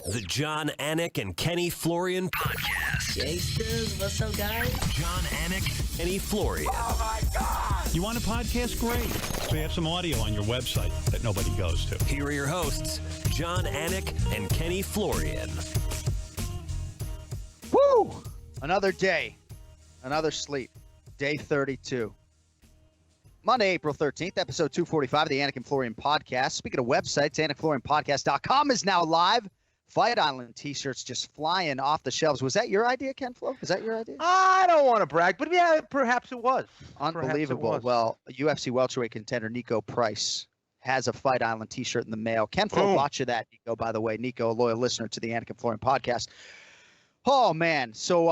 The John, Anik, and Kenny Florian podcast. Gangsters, what's up, guys? John, Anik, Kenny Florian. Oh, my God! You want a podcast? Great. So you have some audio on your website that nobody goes to. Here are your hosts, John, Anik, and Kenny Florian. Woo! Another day. Another sleep. Day 32. Monday, April 13th, episode 245 of the Anik and Florian podcast. Speaking of websites, AnikFlorianPodcast.com is now live. Fight Island t-shirts just flying off the shelves. Was that your idea, Ken Flo? Was that your idea? I don't want to brag, but yeah, perhaps it was. Unbelievable. Perhaps it was. Well, UFC welterweight contender Nico Price has a Fight Island t-shirt in the mail. Ken Flo bought you that, Nico, by the way. Nico, a loyal listener to the Anik and Florian podcast. Oh, man. So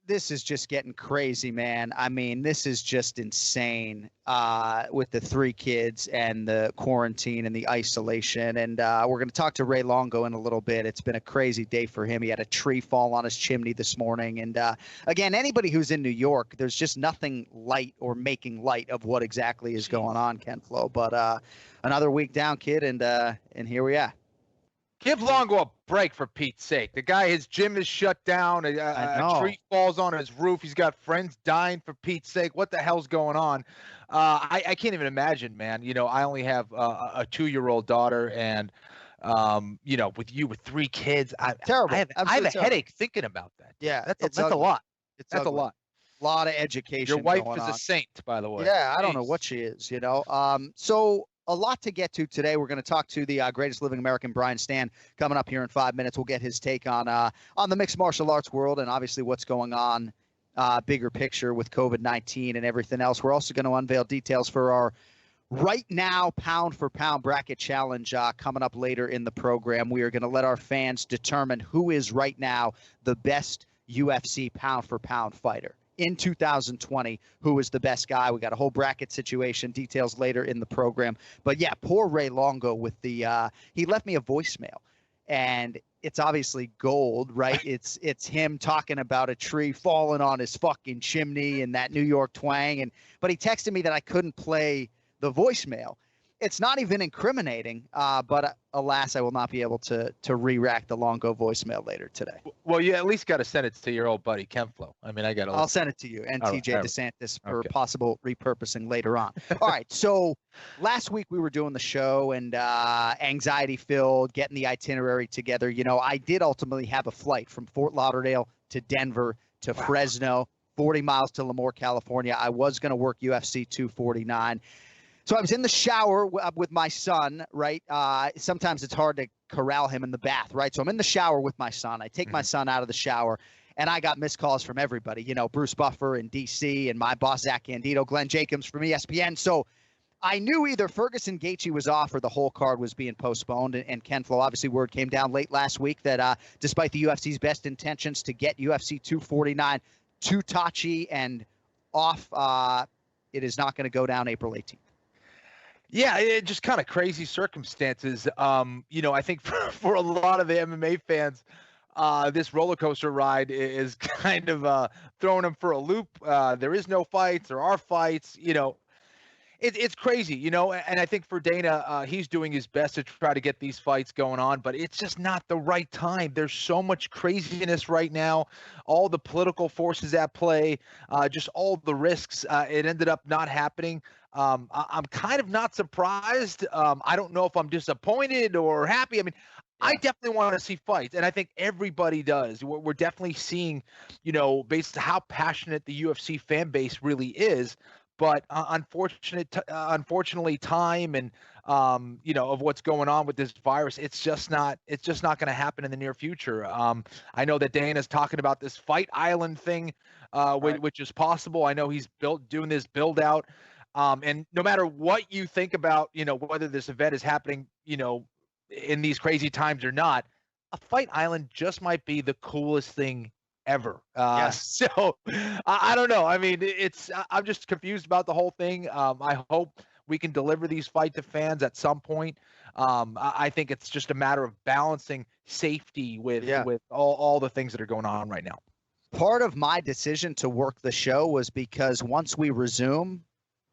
this is just getting crazy, man. I mean, this is just insane with the 3 kids and the quarantine and the isolation. And we're going to talk to Ray Longo in a little bit. It's been a crazy day for him. He had a tree fall on his chimney this morning. And again, anybody who's in New York, there's just nothing light or making light of what exactly is going on, Ken Flo. But another week down, kid, and here we are. Give Longo a break, for Pete's sake. The guy, his gym is shut down. A tree falls on his roof. He's got friends dying, for Pete's sake. What the hell's going on? I can't even imagine, man. You know, I only have a 2-year-old daughter, and you know, with 3 kids, terrible. I have a headache thinking about that. Yeah, that's a lot. That's ugly. a lot. A lot of education. Your wife going is on. a saint, by the way. Yeah, I don't know what she is, you know. So a lot to get to today. We're going to talk to the greatest living American, Brian Stann, coming up here in 5 minutes. We'll get his take on the mixed martial arts world and obviously what's going on, bigger picture with COVID-19 and everything else. We're also going to unveil details for our right now pound-for-pound bracket challenge coming up later in the program. We are going to let our fans determine who is right now the best UFC pound-for-pound fighter in 2020, who is the best guy. We got a whole bracket situation, details later in the program. But yeah, poor Ray Longo with the he left me a voicemail, and it's obviously gold, right? It's him talking about a tree falling on his fucking chimney and that New York twang, but he texted me that I couldn't play the voicemail. It's not even incriminating, but alas, I will not be able to re-rack the Longo voicemail later today. Well, you at least got to send it to your old buddy Ken Flo. I mean, I'll send it to you and TJ DeSantis for Okay. possible repurposing later on. All right, so last week we were doing the show and anxiety-filled, getting the itinerary together. You know, I did ultimately have a flight from Fort Lauderdale to Denver to Fresno, 40 miles to Lemoore, California. I was going to work UFC 249. So I was in the shower with my son, right? Sometimes it's hard to corral him in the bath, right? So I'm in the shower with my son. I take my son out of the shower, and I got missed calls from everybody. You know, Bruce Buffer in D.C. and my boss, Zach Candido, Glenn Jacobs from ESPN. So I knew either Ferguson Gaethje was off or the whole card was being postponed. And Ken Flo, obviously, word came down late last week that despite the UFC's best intentions to get UFC 249 to Tachi and off, it is not going to go down April 18th. Yeah, it just kind of crazy circumstances. You know, I think for a lot of the MMA fans, this roller coaster ride is kind of throwing them for a loop. There is no fights. There are fights. You know, it's crazy, you know, and I think for Dana, he's doing his best to try to get these fights going on, but it's just not the right time. There's so much craziness right now, all the political forces at play, just all the risks. It ended up not happening. I'm kind of not surprised. I don't know if I'm disappointed or happy. I mean, I definitely want to see fights, and I think everybody does. We're definitely seeing, you know, based on how passionate the UFC fan base really is. But unfortunately, time and you know, of what's going on with this virus, it's just not going to happen in the near future. I know that Dana's talking about this Fight Island thing, which is possible. I know he's doing this build out. And no matter what you think about, you know, whether this event is happening, you know, in these crazy times or not, a Fight Island just might be the coolest thing ever. So I don't know. I mean, I'm just confused about the whole thing. I hope we can deliver these fights to fans at some point. I think it's just a matter of balancing safety with all the things that are going on right now. Part of my decision to work the show was because once we resume,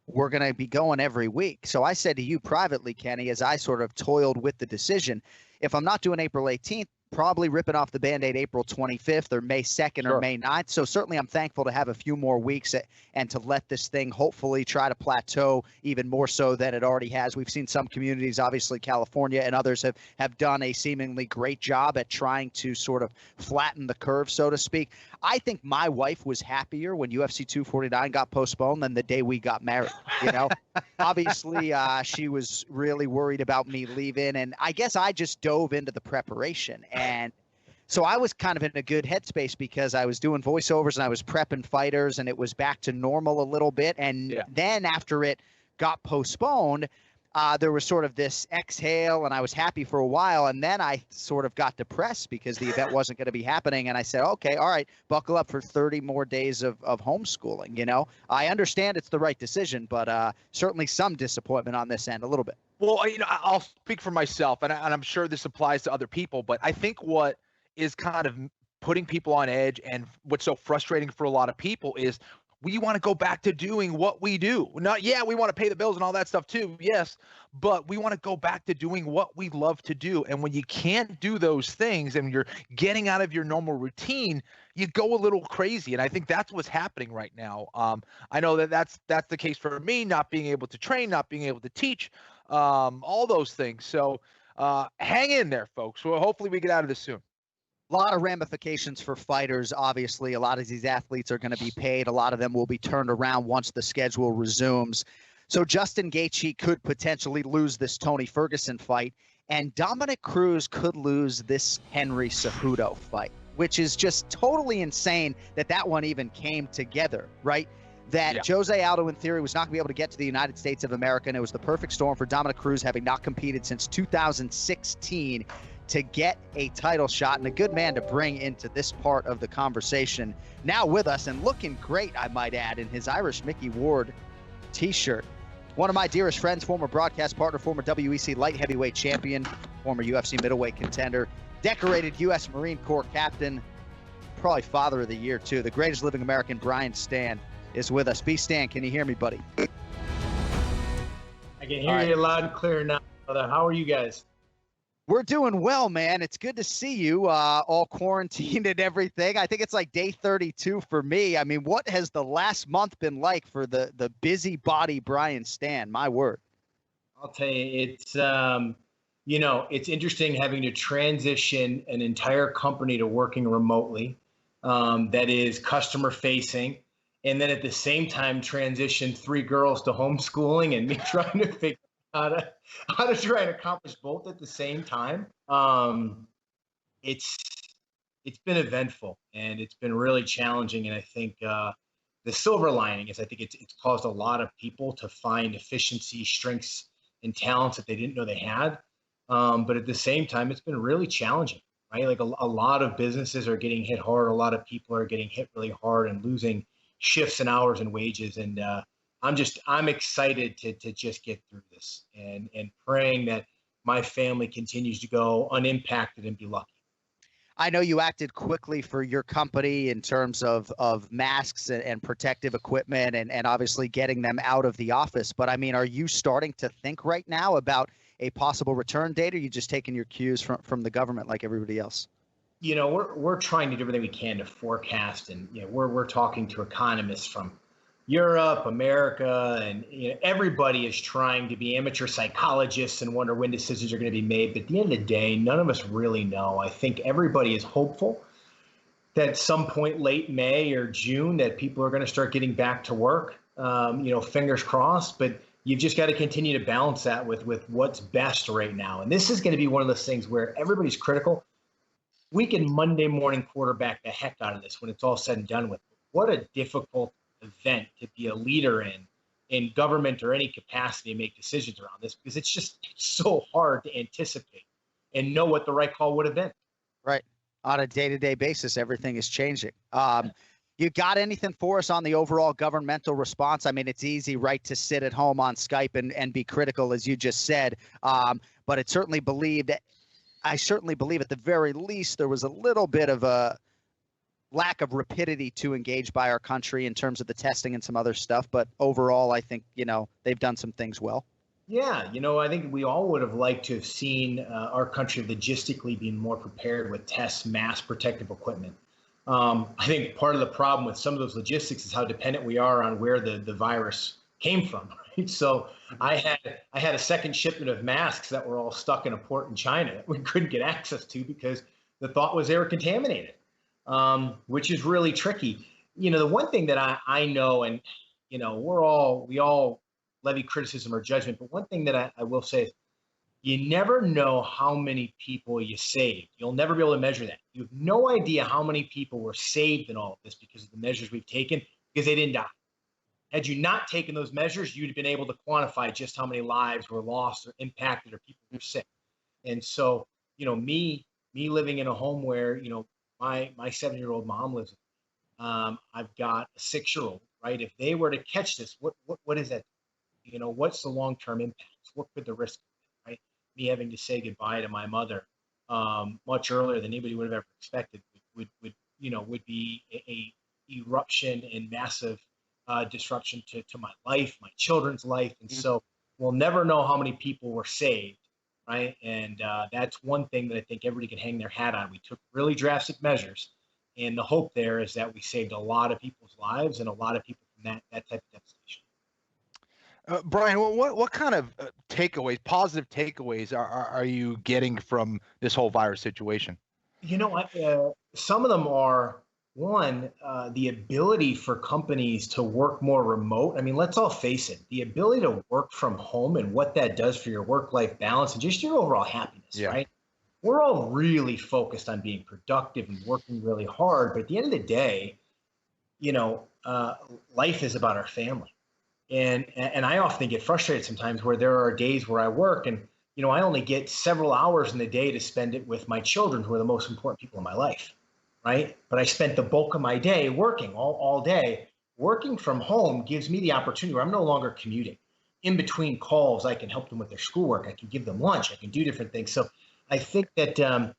we're going to be going every week. So I said to you privately, Kenny, as I sort of toiled with the decision, if I'm not doing April 18th, probably ripping off the Band-Aid April 25th or May 2nd or May 9th. So certainly I'm thankful to have a few more weeks and to let this thing hopefully try to plateau even more so than it already has. We've seen some communities, obviously California and others have done a seemingly great job at trying to sort of flatten the curve, so to speak. I think my wife was happier when UFC 249 got postponed than the day we got married. You know, obviously she was really worried about me leaving, and I guess I just dove into the preparation. And so I was kind of in a good headspace because I was doing voiceovers and I was prepping fighters, and it was back to normal a little bit. And then after it got postponed, there was sort of this exhale, and I was happy for a while. And then I sort of got depressed because the event wasn't going to be happening. And I said, okay, all right, buckle up for 30 more days of homeschooling. You know, I understand it's the right decision, but certainly some disappointment on this end a little bit. Well, you know, I'll speak for myself, and I'm sure this applies to other people, but I think what is kind of putting people on edge and what's so frustrating for a lot of people is we want to go back to doing what we do. We want to pay the bills and all that stuff too, yes, but we want to go back to doing what we love to do. And when you can't do those things and you're getting out of your normal routine, you go a little crazy. And I think that's what's happening right now. I know that's the case for me, not being able to train, not being able to teach, all those things. So hang in there, folks. Well, hopefully we get out of this soon. A lot of ramifications for fighters. Obviously, a lot of these athletes are going to be paid. A lot of them will be turned around once the schedule resumes. So Justin Gaethje could potentially lose this Tony Ferguson fight, and Dominic Cruz could lose this Henry Cejudo fight, which is just totally insane that one even came together, right? That Jose Aldo, in theory, was not going to be able to get to the United States of America, and it was the perfect storm for Dominic Cruz, having not competed since 2016, to get a title shot, and a good man to bring into this part of the conversation. Now with us, and looking great, I might add, in his Irish Mickey Ward t-shirt. One of my dearest friends, former broadcast partner, former WEC light heavyweight champion, former UFC middleweight contender, decorated U.S. Marine Corps captain, probably father of the year too, the greatest living American, Brian Stann, is with us. B. Stan, can you hear me, buddy? I can hear you loud and clear now, brother. How are you guys? We're doing well, man. It's good to see you all quarantined and everything. I think it's like day 32 for me. I mean, what has the last month been like for the busybody Brian Stann? My word. I'll tell you, it's, it's interesting having to transition an entire company to working remotely that is customer facing. And then at the same time, transition 3 girls to homeschooling and me trying to figure how to try and accomplish both at the same time. It's been eventful and it's been really challenging. And I think the silver lining is I think it's caused a lot of people to find efficiency, strengths, and talents that they didn't know they had. But at the same time, it's been really challenging, right? Like a lot of businesses are getting hit hard. A lot of people are getting hit really hard and losing shifts and hours and wages. And I'm excited to just get through this and praying that my family continues to go unimpacted and be lucky. I know you acted quickly for your company in terms of masks and protective equipment and obviously getting them out of the office. But I mean, are you starting to think right now about a possible return date, or are you just taking your cues from the government like everybody else? You know, we're trying to do everything we can to forecast, and we're talking to economists from Europe, America, and everybody is trying to be amateur psychologists and wonder when decisions are going to be made. But at the end of the day, none of us really know. I think everybody is hopeful that at some point late May or June that people are going to start getting back to work. Fingers crossed. But you've just got to continue to balance that with what's best right now. And this is going to be one of those things where everybody's critical. We can Monday morning quarterback the heck out of this when it's all said and done with. What a difficult event to be a leader in government or any capacity to make decisions around this, because it's so hard to anticipate and know what the right call would have been. Right. On a day-to-day basis, everything is changing. You got anything for us on the overall governmental response? I mean, it's easy, right, to sit at home on Skype and be critical, as you just said. But I certainly believe at the very least there was a little bit of a lack of rapidity to engage by our country in terms of the testing and some other stuff. But overall, I think, they've done some things well. Yeah, I think we all would have liked to have seen our country logistically being more prepared with tests, mass protective equipment. I think part of the problem with some of those logistics is how dependent we are on where the virus came from. Right? So I had a second shipment of masks that were all stuck in a port in China that we couldn't get access to because the thought was they were contaminated, which is really tricky. The one thing that I know, and we all levy criticism or judgment, but one thing that I will say is you never know how many people you saved. You'll never be able to measure that. You have no idea how many people were saved in all of this because of the measures we've taken, because they didn't die. Had you not taken those measures, you'd have been able to quantify just how many lives were lost or impacted or people were sick. And so, me living in a home where, my 7-year-old mom lives, I've got a 6-year-old, right? If they were to catch this, what is that? What's the long-term impact? What could the risk be, right? Me having to say goodbye to my mother much earlier than anybody would have ever expected would be a eruption and massive disruption to my life, my children's life. And so we'll never know how many people were saved, right? And that's one thing that I think everybody can hang their hat on. We took really drastic measures, and the hope there is that we saved a lot of people's lives and a lot of people from that type of devastation. Brian, what kind of takeaways, positive takeaways are you getting from this whole virus situation? Some of them are, one, the ability for companies to work more remote. I mean, let's all face it, the ability to work from home and what that does for your work-life balance and just your overall happiness, right? We're all really focused on being productive and working really hard. But at the end of the day, life is about our family. And I often get frustrated sometimes where there are days where I work and, I only get several hours in the day to spend it with my children, who are the most important people in my life, right? But I spent the bulk of my day working all day. Working from home gives me the opportunity where I'm no longer commuting. In between calls, I can help them with their schoolwork. I can give them lunch. I can do different things. So I think that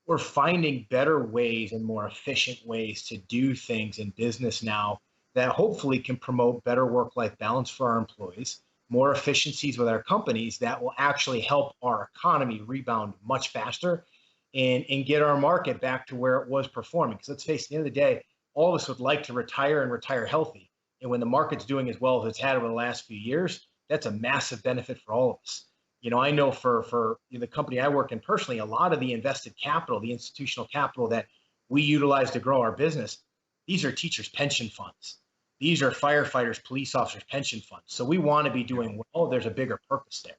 we're finding better ways and more efficient ways to do things in business now that hopefully can promote better work-life balance for our employees, more efficiencies with our companies that will actually help our economy rebound much faster and get our market back to where it was performing. Because let's face it, at the end of the day, all of us would like to retire and retire healthy. And when the market's doing as well as it's had over the last few years, that's a massive benefit for all of us. I know for the company I work in personally, a lot of the invested capital, the institutional capital that we utilize to grow our business, these are teachers' pension funds. These are firefighters, police officers' pension funds. So we want to be doing well. There's a bigger purpose there,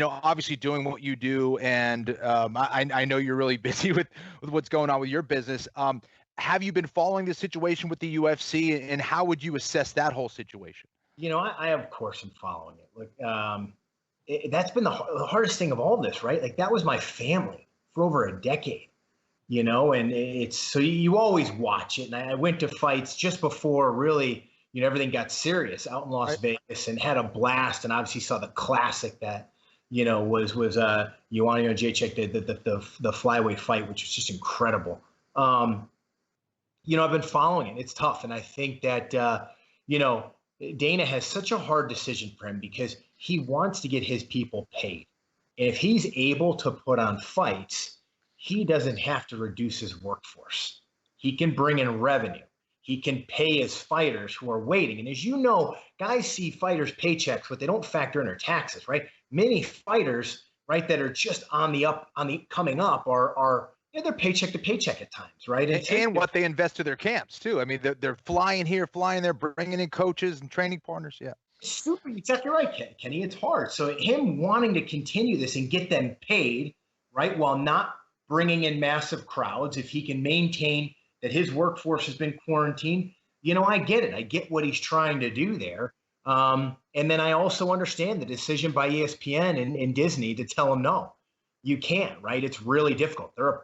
obviously doing what you do, and I know you're really busy with what's going on with your business. Have you been following the situation with the UFC, and how would you assess that whole situation? I of course am following it. Look, that's been the hardest thing of all this, right? Like, that was my family for over a decade. And it's so you always watch it. And I went to fights just before really, everything got serious out in Las Vegas and had a blast. And obviously saw the classic that, was Joanna Jacek, the flyweight fight, which was just incredible. I've been following it. It's tough. And I think that, Dana has such a hard decision for him because he wants to get his people paid. And if he's able to put on fights, he doesn't have to reduce his workforce. He can bring in revenue. He can pay his fighters who are waiting. And as you know, guys see fighters' paychecks, but they don't factor in their taxes, right? Many fighters, right, that are just coming up are they're paycheck to paycheck at times, right? And what they invest to their camps too. I mean, they're flying here, flying there, bringing in coaches and training partners. Yeah. Super. Exactly right, Kenny. It's hard. So him wanting to continue this and get them paid, right, while not bringing in massive crowds, if he can maintain that his workforce has been quarantined, I get it. I get what he's trying to do there. And then I also understand the decision by ESPN and Disney to tell him, no, you can't, right? It's really difficult. There's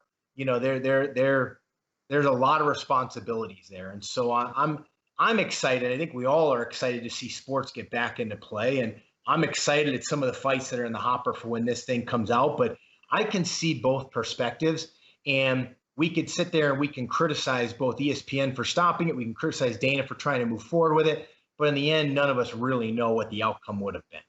a lot of responsibilities there. And so I'm excited. I think we all are excited to see sports get back into play. And I'm excited at some of the fights that are in the hopper for when this thing comes out. But I can see both perspectives, and we could sit there and we can criticize both ESPN for stopping it. We can criticize Dana for trying to move forward with it. but in the end, none of us really know what the outcome would have been.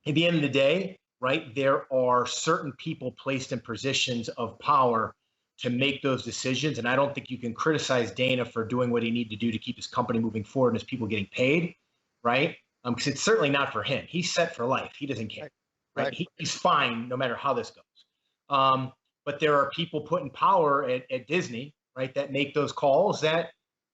At the end of the day, right, there are certain people placed in positions of power to make those decisions. And I don't think you can criticize Dana for doing what he needed to do to keep his company moving forward and his people getting paid, right? Because it's certainly not for him. He's set for life. He doesn't care, right? He's fine no matter how this goes. But there are people put in power at Disney, right, that make those calls that,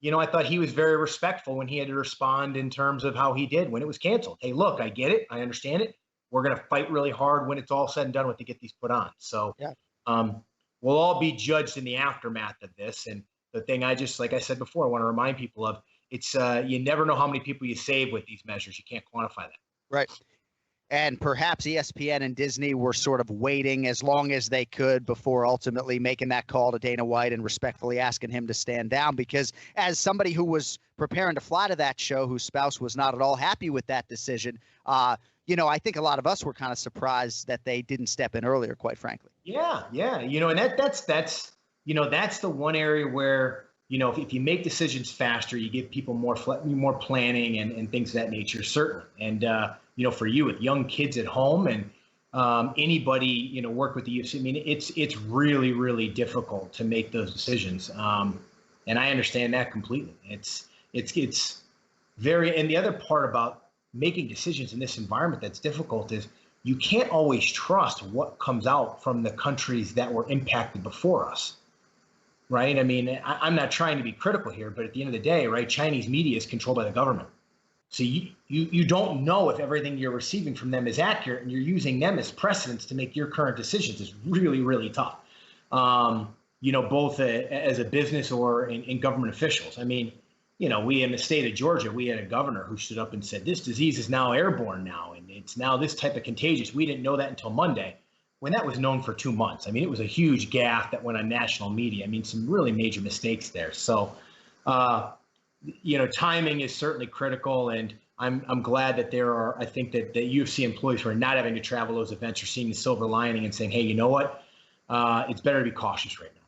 I thought he was very respectful when he had to respond in terms of how he did when it was canceled. Hey, look, I get it. I understand it. We're going to fight really hard when it's all said and done with to get these put on. So we'll all be judged in the aftermath of this. And the thing like I said before, I want to remind people of, it's you never know how many people you save with these measures. You can't quantify that. Right. And perhaps ESPN and Disney were sort of waiting as long as they could before ultimately making that call to Dana White and respectfully asking him to stand down. Because as somebody who was preparing to fly to that show, whose spouse was not at all happy with that decision, I think a lot of us were kind of surprised that they didn't step in earlier, quite frankly. Yeah. And that's the one area where, if you make decisions faster, you give people more planning and things of that nature, certainly. And, for you with young kids at home and anybody, work with the UFC, I mean, it's really, really difficult to make those decisions. And I understand that completely. It's very, and the other part about making decisions in this environment that's difficult is you can't always trust what comes out from the countries that were impacted before us. Right. I mean, I'm not trying to be critical here, but at the end of the day, right, Chinese media is controlled by the government. So you don't know if everything you're receiving from them is accurate, and you're using them as precedents to make your current decisions. Is really, really tough, both as a business or in government officials. I mean, we in the state of Georgia, we had a governor who stood up and said, this disease is now airborne now, and it's now this type of contagious. We didn't know that until Monday, when that was known for 2 months. I mean, it was a huge gaffe that went on national media. I mean, some really major mistakes there. So, timing is certainly critical. And I'm glad that I think that the UFC employees who are not having to travel those events are seeing the silver lining and saying, hey, you know what? It's better to be cautious right now.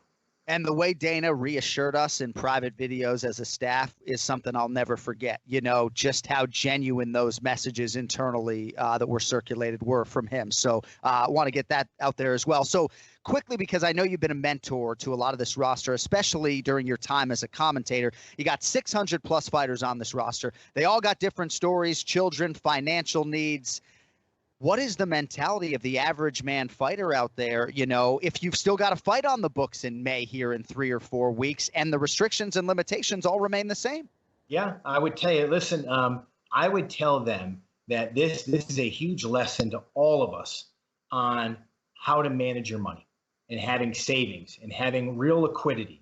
And the way Dana reassured us in private videos as a staff is something I'll never forget. Just how genuine those messages internally that were circulated were from him. So I want to get that out there as well. So quickly, because I know you've been a mentor to a lot of this roster, especially during your time as a commentator. You got 600 plus fighters on this roster. They all got different stories, children, financial needs. What is the mentality of the average man fighter out there, if you've still got a fight on the books in May here in 3 or 4 weeks and the restrictions and limitations all remain the same? Yeah, I would tell you, listen, I would tell them that this is a huge lesson to all of us on how to manage your money and having savings and having real liquidity.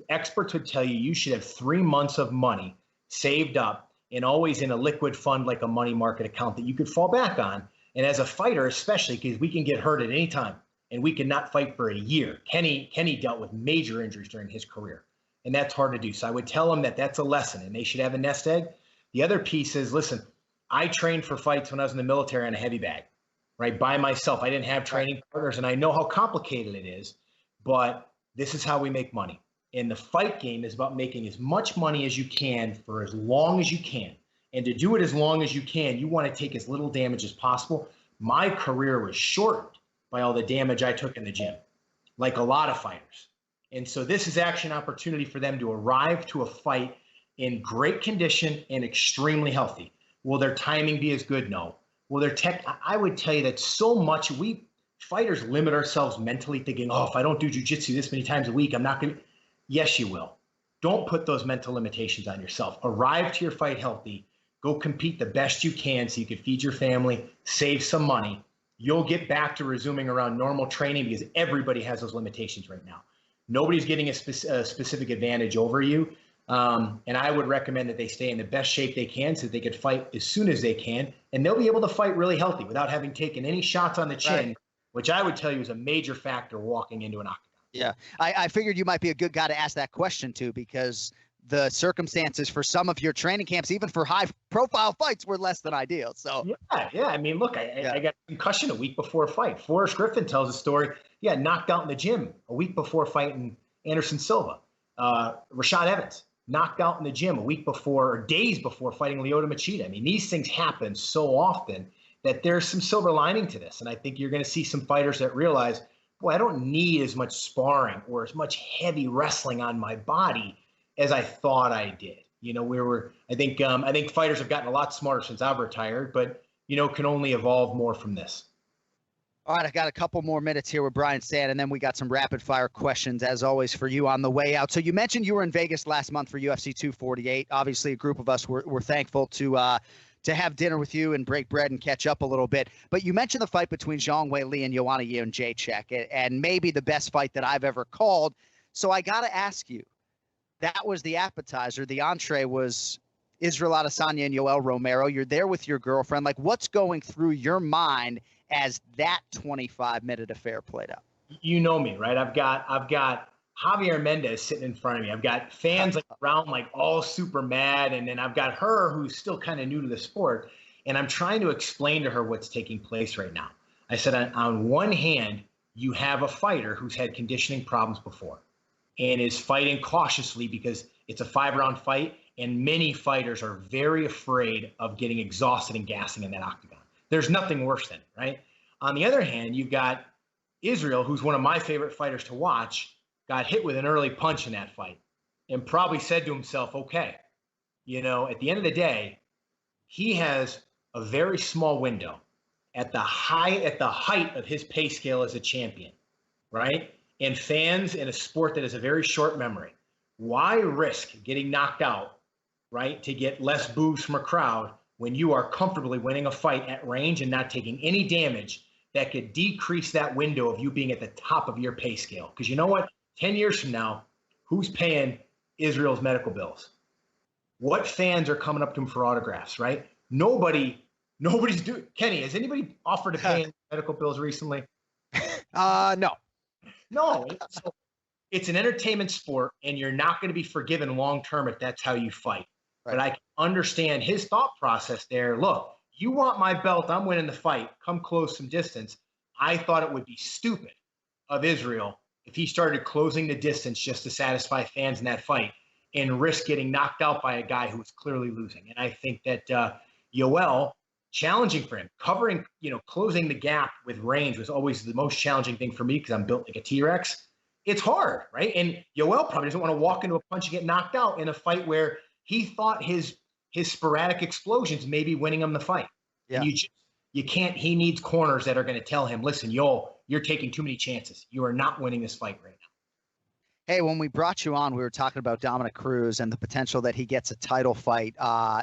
Experts would tell you should have 3 months of money saved up and always in a liquid fund like a money market account that you could fall back on. And as a fighter, especially, because we can get hurt at any time and we cannot fight for a year. Kenny dealt with major injuries during his career, and that's hard to do. So I would tell them that that's a lesson, and they should have a nest egg. The other piece is, listen, I trained for fights when I was in the military on a heavy bag, right, by myself. I didn't have training partners, and I know how complicated it is, but this is how we make money. And the fight game is about making as much money as you can for as long as you can. And to do it as long as you can, you want to take as little damage as possible. My career was shortened by all the damage I took in the gym, like a lot of fighters. And so this is actually an opportunity for them to arrive to a fight in great condition and extremely healthy. Will their timing be as good? No. Will their tech? I would tell you that so much we fighters limit ourselves mentally thinking, if I don't do jiu-jitsu this many times a week, I'm not going to. Yes, you will. Don't put those mental limitations on yourself. Arrive to your fight healthy. Go compete the best you can so you can feed your family, save some money. You'll get back to resuming around normal training because everybody has those limitations right now. Nobody's getting a specific advantage over you. And I would recommend that they stay in the best shape they can so that they could fight as soon as they can. And they'll be able to fight really healthy without having taken any shots on the chin, which I would tell you is a major factor walking into an octagon. Yeah, I figured you might be a good guy to ask that question to, because the circumstances for some of your training camps, even for high-profile fights, were less than ideal. So yeah. I mean, look, I got a concussion a week before a fight. Forrest Griffin tells a story. Knocked out in the gym a week before fighting Anderson Silva. Rashad Evans knocked out in the gym a week before or days before fighting Lyoto Machida. I mean, these things happen so often that there's some silver lining to this. And I think you're going to see some fighters that realize, boy, I don't need as much sparring or as much heavy wrestling on my body as I thought I did. You know, I think fighters have gotten a lot smarter since I've retired, but, you know, can only evolve more from this. All right, I got a couple more minutes here with Brian Stann, and then we got some rapid-fire questions, as always, for you on the way out. So you mentioned you were in Vegas last month for UFC 248. Obviously, a group of us were thankful to have dinner with you and break bread and catch up a little bit. But you mentioned the fight between Zhang Weili and Joanna Jędrzejczyk, and maybe the best fight that I've ever called. So I got to ask you, that was the appetizer. The entree was Israel Adesanya and Yoel Romero. You're there with your girlfriend. Like, what's going through your mind as that 25-minute affair played out? You know me, right? I've got Javier Mendez sitting in front of me. I've got fans like around, like all super mad, and then I've got her who's still kind of new to the sport, and I'm trying to explain to her what's taking place right now. I said, on one hand, you have a fighter who's had conditioning problems before and is fighting cautiously because it's a 5-round fight, and many fighters are very afraid of getting exhausted and gassing in that octagon. There's nothing worse than it, right? On the other hand, you've got Israel, who's one of my favorite fighters to watch, got hit with an early punch in that fight and probably said to himself, okay, you know, at the end of the day, he has a very small window at the height of his pay scale as a champion, right? And fans in a sport that has a very short memory, why risk getting knocked out, right, to get less boos from a crowd when you are comfortably winning a fight at range and not taking any damage that could decrease that window of you being at the top of your pay scale? Because you know what? 10 years from now, who's paying Israel's medical bills? What fans are coming up to him for autographs, right? Nobody's doing. Kenny, has anybody offered to pay medical bills recently? No. No. So it's an entertainment sport, and you're not going to be forgiven long-term if that's how you fight. Right. But I can understand his thought process there. Look, you want my belt, I'm winning the fight. Come close some distance. I thought it would be stupid of Israel if he started closing the distance just to satisfy fans in that fight and risk getting knocked out by a guy who was clearly losing. And I think that Yoel, challenging for him, covering, closing the gap with range was always the most challenging thing for me because I'm built like a T-Rex. It's hard, right? And Yoel probably doesn't want to walk into a punch and get knocked out in a fight where he thought his sporadic explosions may be winning him the fight. Yeah. And you can't, he needs corners that are going to tell him, listen, Yoel, you're taking too many chances. You are not winning this fight right now. Hey, when we brought you on, we were talking about Dominic Cruz and the potential that he gets a title fight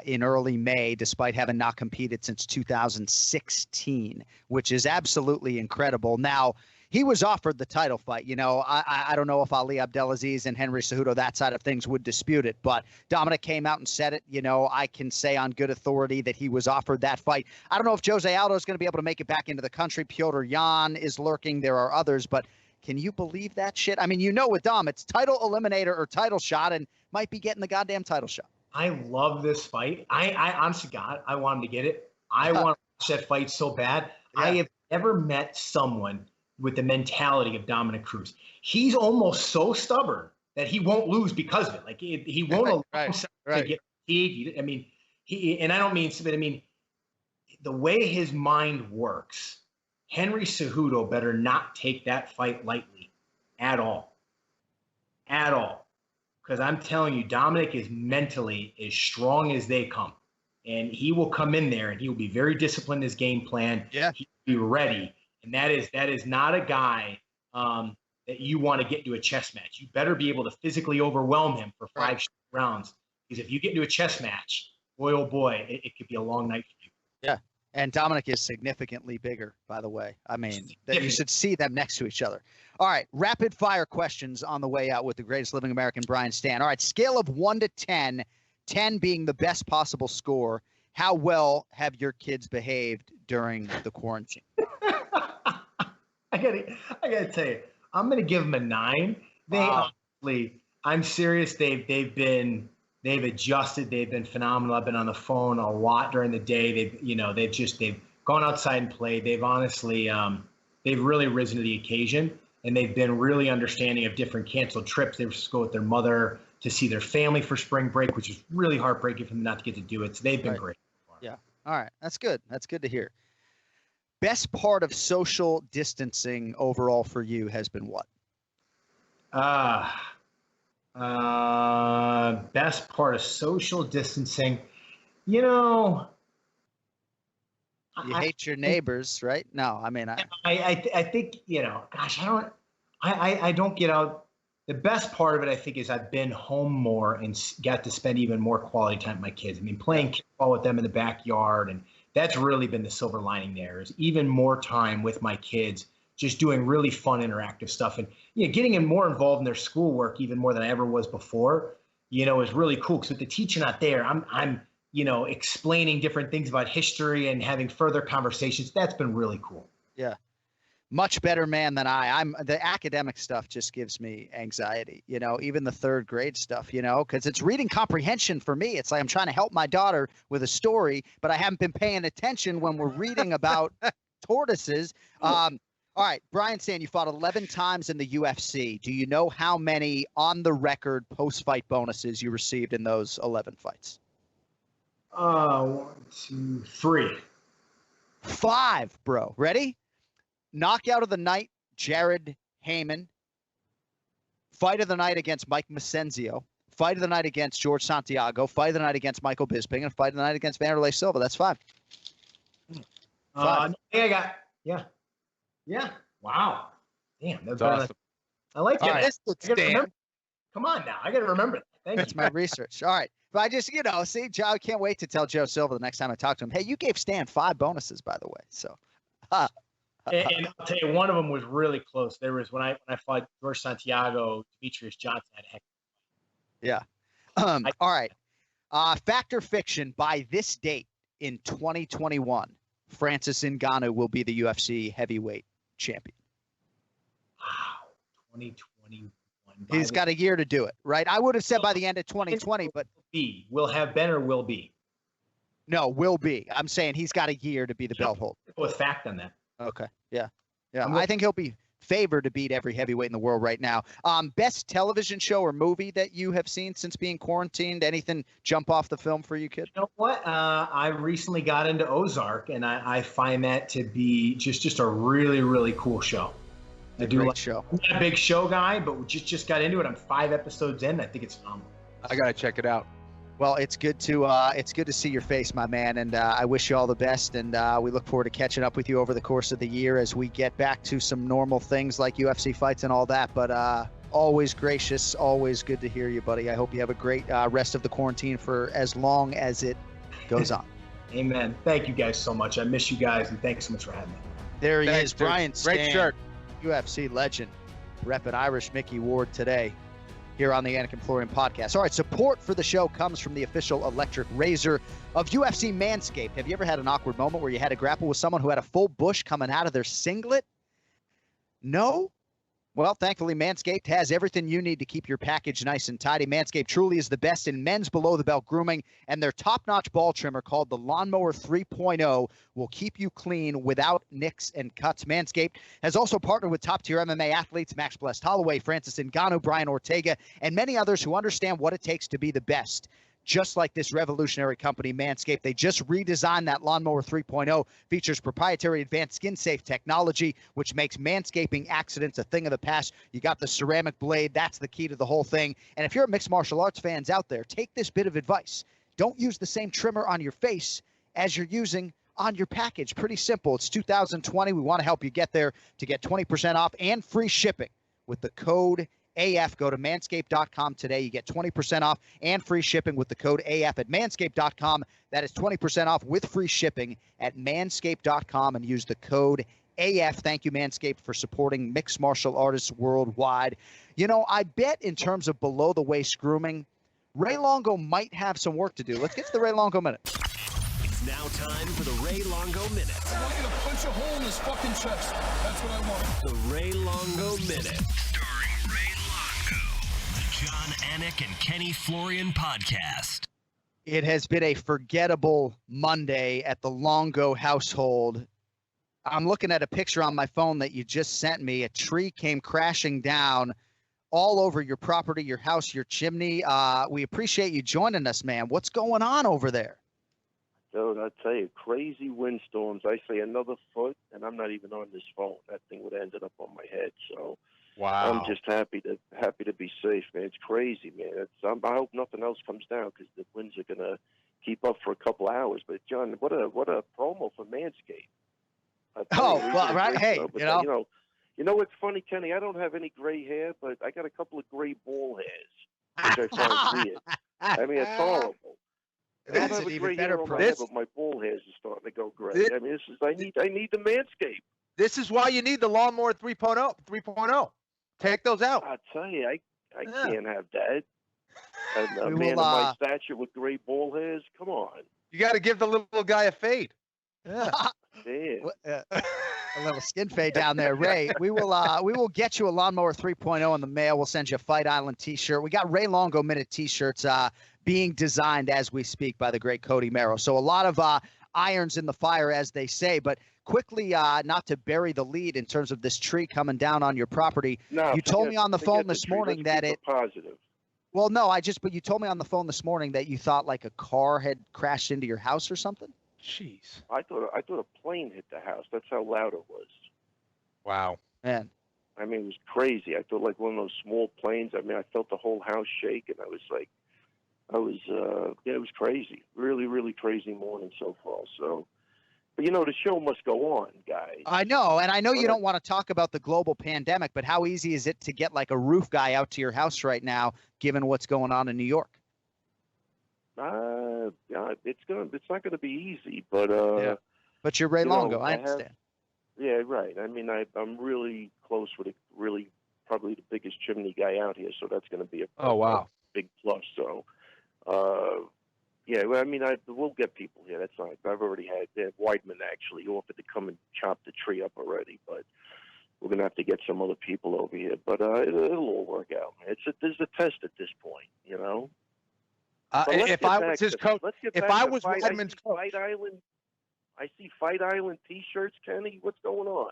in early May, despite having not competed since 2016, which is absolutely incredible. Now, he was offered the title fight. I don't know if Ali Abdelaziz and Henry Cejudo, that side of things, would dispute it. But Dominic came out and said it. I can say on good authority that he was offered that fight. I don't know if Jose Aldo is going to be able to make it back into the country. Petr Yan is lurking. There are others. But can you believe that shit? I mean, with Dom, it's title eliminator or title shot, and might be getting the goddamn title shot. I love this fight. I honestly, God, I want him to get it. I want to watch that fight so bad. Yeah. I have never met someone with the mentality of Dominic Cruz. He's almost so stubborn that he won't lose because of it. Like he won't allow himself to get fatigued. And I don't mean, but I mean, the way his mind works, Henry Cejudo better not take that fight lightly at all. At all. Because I'm telling you, Dominic is mentally as strong as they come. And he will come in there and he will be very disciplined in his game plan. Yeah. He'll be ready. And that is not a guy that you want to get into a chess match. You better be able to physically overwhelm him for 5 rounds. Because if you get into a chess match, boy, oh boy, it could be a long night for you. Yeah. And Dominic is significantly bigger, by the way. I mean, that you should see them next to each other. All right, rapid fire questions on the way out with the greatest living American, Brian Stann. All right, scale of 1 to 10, 10 being the best possible score. How well have your kids behaved during the quarantine? I gotta tell you, I'm gonna give them a 9. I'm serious. They've adjusted. They've been phenomenal. I've been on the phone a lot during the day. They've gone outside and played. They've honestly, they've really risen to the occasion, and they've been really understanding of different canceled trips. They were supposed to go with their mother to see their family for spring break, which is really heartbreaking for them not to get to do it. So they've been great. Yeah. All right. That's good. That's good to hear. Best part of social distancing overall for you has been what? Best part of social distancing, you know. You hate your neighbors, right? No, I mean, I think, you know, gosh, I don't get out. The best part of it, I think, is I've been home more and got to spend even more quality time with my kids. I mean, playing kickball with them in the backyard, and that's really been the silver lining there, is even more time with my kids, just doing really fun, interactive stuff. And, you know, getting more involved in their schoolwork even more than I ever was before, you know, is really cool. Because with the teacher not there, I'm you know, explaining different things about history and having further conversations. That's been really cool. Yeah. Much better man than I'm the academic stuff just gives me anxiety, you know, even the third grade stuff, you know, because it's reading comprehension for me. It's like I'm trying to help my daughter with a story, but I haven't been paying attention when we're reading about tortoises. All right, Brian Stann, you fought 11 times in the UFC. Do you know how many on the record post-fight bonuses you received in those 11 fights? 1, 2, 3. 5, bro. Ready? Knockout of the night, Jared Heyman. Fight of the night against Mike Macenzio. Fight of the night against George Santiago. Fight of the night against Michael Bisping. And fight of the night against Vanderlei Silva. That's 5. 5. I got, yeah. Wow. Damn, that's awesome. I like it. Come on now. I got to remember that. Thank That's you. my research. All right. But I just, you know, see, Joe, I can't wait to tell Joe Silva the next time I talk to him. Hey, you gave Stan 5 bonuses, by the way. So, and I'll tell you, one of them was really close. There was when I fought George Santiago, Demetrius Johnson had a heck. Yeah. All right. Fact or fiction, by this date in 2021, Francis Ngannou will be the UFC heavyweight champion. Wow. 2021. He's got a year to do it, right? I would have said by the end of 2020, but will have been or will be. No, will be. I'm saying he's got a year to be the belt holder. With fact on that. Okay. Yeah. I think he'll be favored to beat every heavyweight in the world right now. Best television show or movie that you have seen since being quarantined? Anything jump off the film for you, kid? You know what? I recently got into Ozark, and I find that to be just a really, really cool show. I do like show. I'm not a big show guy, but we just got into it. I'm 5 episodes in. I think it's phenomenal. I gotta check it out. Well, it's good to see your face, my man, and I wish you all the best. And we look forward to catching up with you over the course of the year as we get back to some normal things like UFC fights and all that. But always gracious, always good to hear you, buddy. I hope you have a great rest of the quarantine for as long as it goes on. Amen. Thank you guys so much. I miss you guys, and thanks so much for having me. There he is, Brian Stann, great shirt. UFC legend, repping Irish Mickey Ward today here on the Anik and Florian podcast. All right, support for the show comes from the official electric razor of UFC, Manscaped. Have you ever had an awkward moment where you had to grapple with someone who had a full bush coming out of their singlet? No? Well, thankfully, Manscaped has everything you need to keep your package nice and tidy. Manscaped truly is the best in men's below-the-belt grooming, and their top-notch ball trimmer called the Lawnmower 3.0 will keep you clean without nicks and cuts. Manscaped has also partnered with top-tier MMA athletes Max Blessed Holloway, Francis Ngannou, Brian Ortega, and many others who understand what it takes to be the best. Just like this revolutionary company, Manscaped, they just redesigned that Lawnmower 3.0, features proprietary advanced skin-safe technology, which makes manscaping accidents a thing of the past. You got the ceramic blade. That's the key to the whole thing. And if you're mixed martial arts fans out there, take this bit of advice. Don't use the same trimmer on your face as you're using on your package. Pretty simple. It's 2020. We want to help you get there to get 20% off and free shipping with the code AF. Go to manscaped.com today. You get 20% off and free shipping with the code AF at manscaped.com. That is 20% off with free shipping at manscaped.com and use the code AF. Thank you, Manscaped, for supporting mixed martial artists worldwide. You know, I bet in terms of below the waist grooming, Ray Longo might have some work to do. Let's get to the Ray Longo Minute. It's now time for the Ray Longo Minute. I want you to punch a hole in his fucking chest. That's what I want. The Ray Longo Minute. Starring Ray Longo. The John Anik and Kenny Florian podcast. It has been a forgettable Monday at the Longo household. I'm looking at a picture on my phone that you just sent me. A tree came crashing down all over your property, your house, your chimney. We appreciate you joining us, man. What's going on over there? Dude, I tell you, crazy windstorms. I say another foot, and I'm not even on this phone. That thing would have ended up on my head. So Wow. I'm just happy to be safe, man. It's crazy, man. I hope nothing else comes down because the winds are gonna keep up for a couple hours. But John, what a promo for Manscaped. Right. Hey, you know what's funny, Kenny? I don't have any gray hair, but I got a couple of gray ball hairs, which I find weird. I mean, it's horrible. That's I don't an have a even gray better hair on my promo. head, but my ball hairs are starting to go gray. I mean, I need the Manscaped. This is why you need the Lawnmower 3.0. Take those out. I tell you, I can't have that. A We man will, of my stature with gray ball hairs? Come on. You got to give the little guy a fade. Yeah. Damn. A little skin fade down there, Ray. We will get you a Lawnmower 3.0 in the mail. We'll send you a Fight Island T-shirt. We got Ray Longo Minute T-shirts being designed as we speak by the great Cody Merrow. So a lot of irons in the fire, as they say. But quickly, not to bury the lead in terms of this tree coming down on your property. No, you told me on the phone this morning that it positive. Well, no, but you told me on the phone this morning that you thought like a car had crashed into your house or something. Jeez. I thought a plane hit the house. That's how loud it was. Wow. Man. I mean, it was crazy. I thought like one of those small planes. I mean, I felt the whole house shake, and it was crazy. Really, really crazy morning so far. So, but the show must go on, guys. I know, and I know you don't want to talk about the global pandemic, but how easy is it to get like a roof guy out to your house right now, given what's going on in New York? It's not gonna be easy, but But you're Ray Longo, I understand. Yeah, right. I mean, I'm really close with probably the biggest chimney guy out here, so that's going to be a big plus. So, yeah, well, I mean, we'll get people here. That's not. I've already had Weidman actually offered to come and chop the tree up already, but we're going to have to get some other people over here. But it'll all work out. There's a test at this point, If I was his coach, if I was Weidman's coach, Fight Island. I see Fight Island T-shirts, Kenny. What's going on?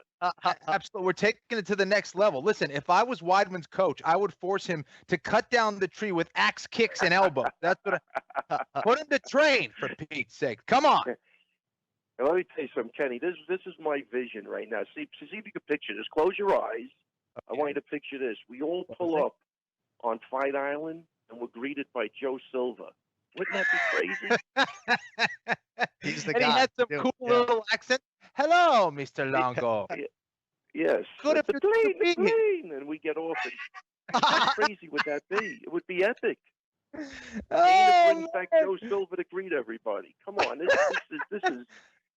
Absolutely. We're taking it to the next level. Listen, if I was Weidman's coach, I would force him to cut down the tree with axe kicks and elbows. That's what put him to train, for Pete's sake. Come on. Now, let me tell you something, Kenny. This is my vision right now. See if you can picture this. Close your eyes. Okay. I want you to picture this. We all pull up on Fight Island, and we're greeted by Joe Silva. Wouldn't that be crazy? He's the guy. He had some cool little accent. Hello, Mr. Longo. Yes. Good the plane. And we get off. And how crazy would that be? It would be epic. Dana brings back Joe Silva to greet everybody. Come on.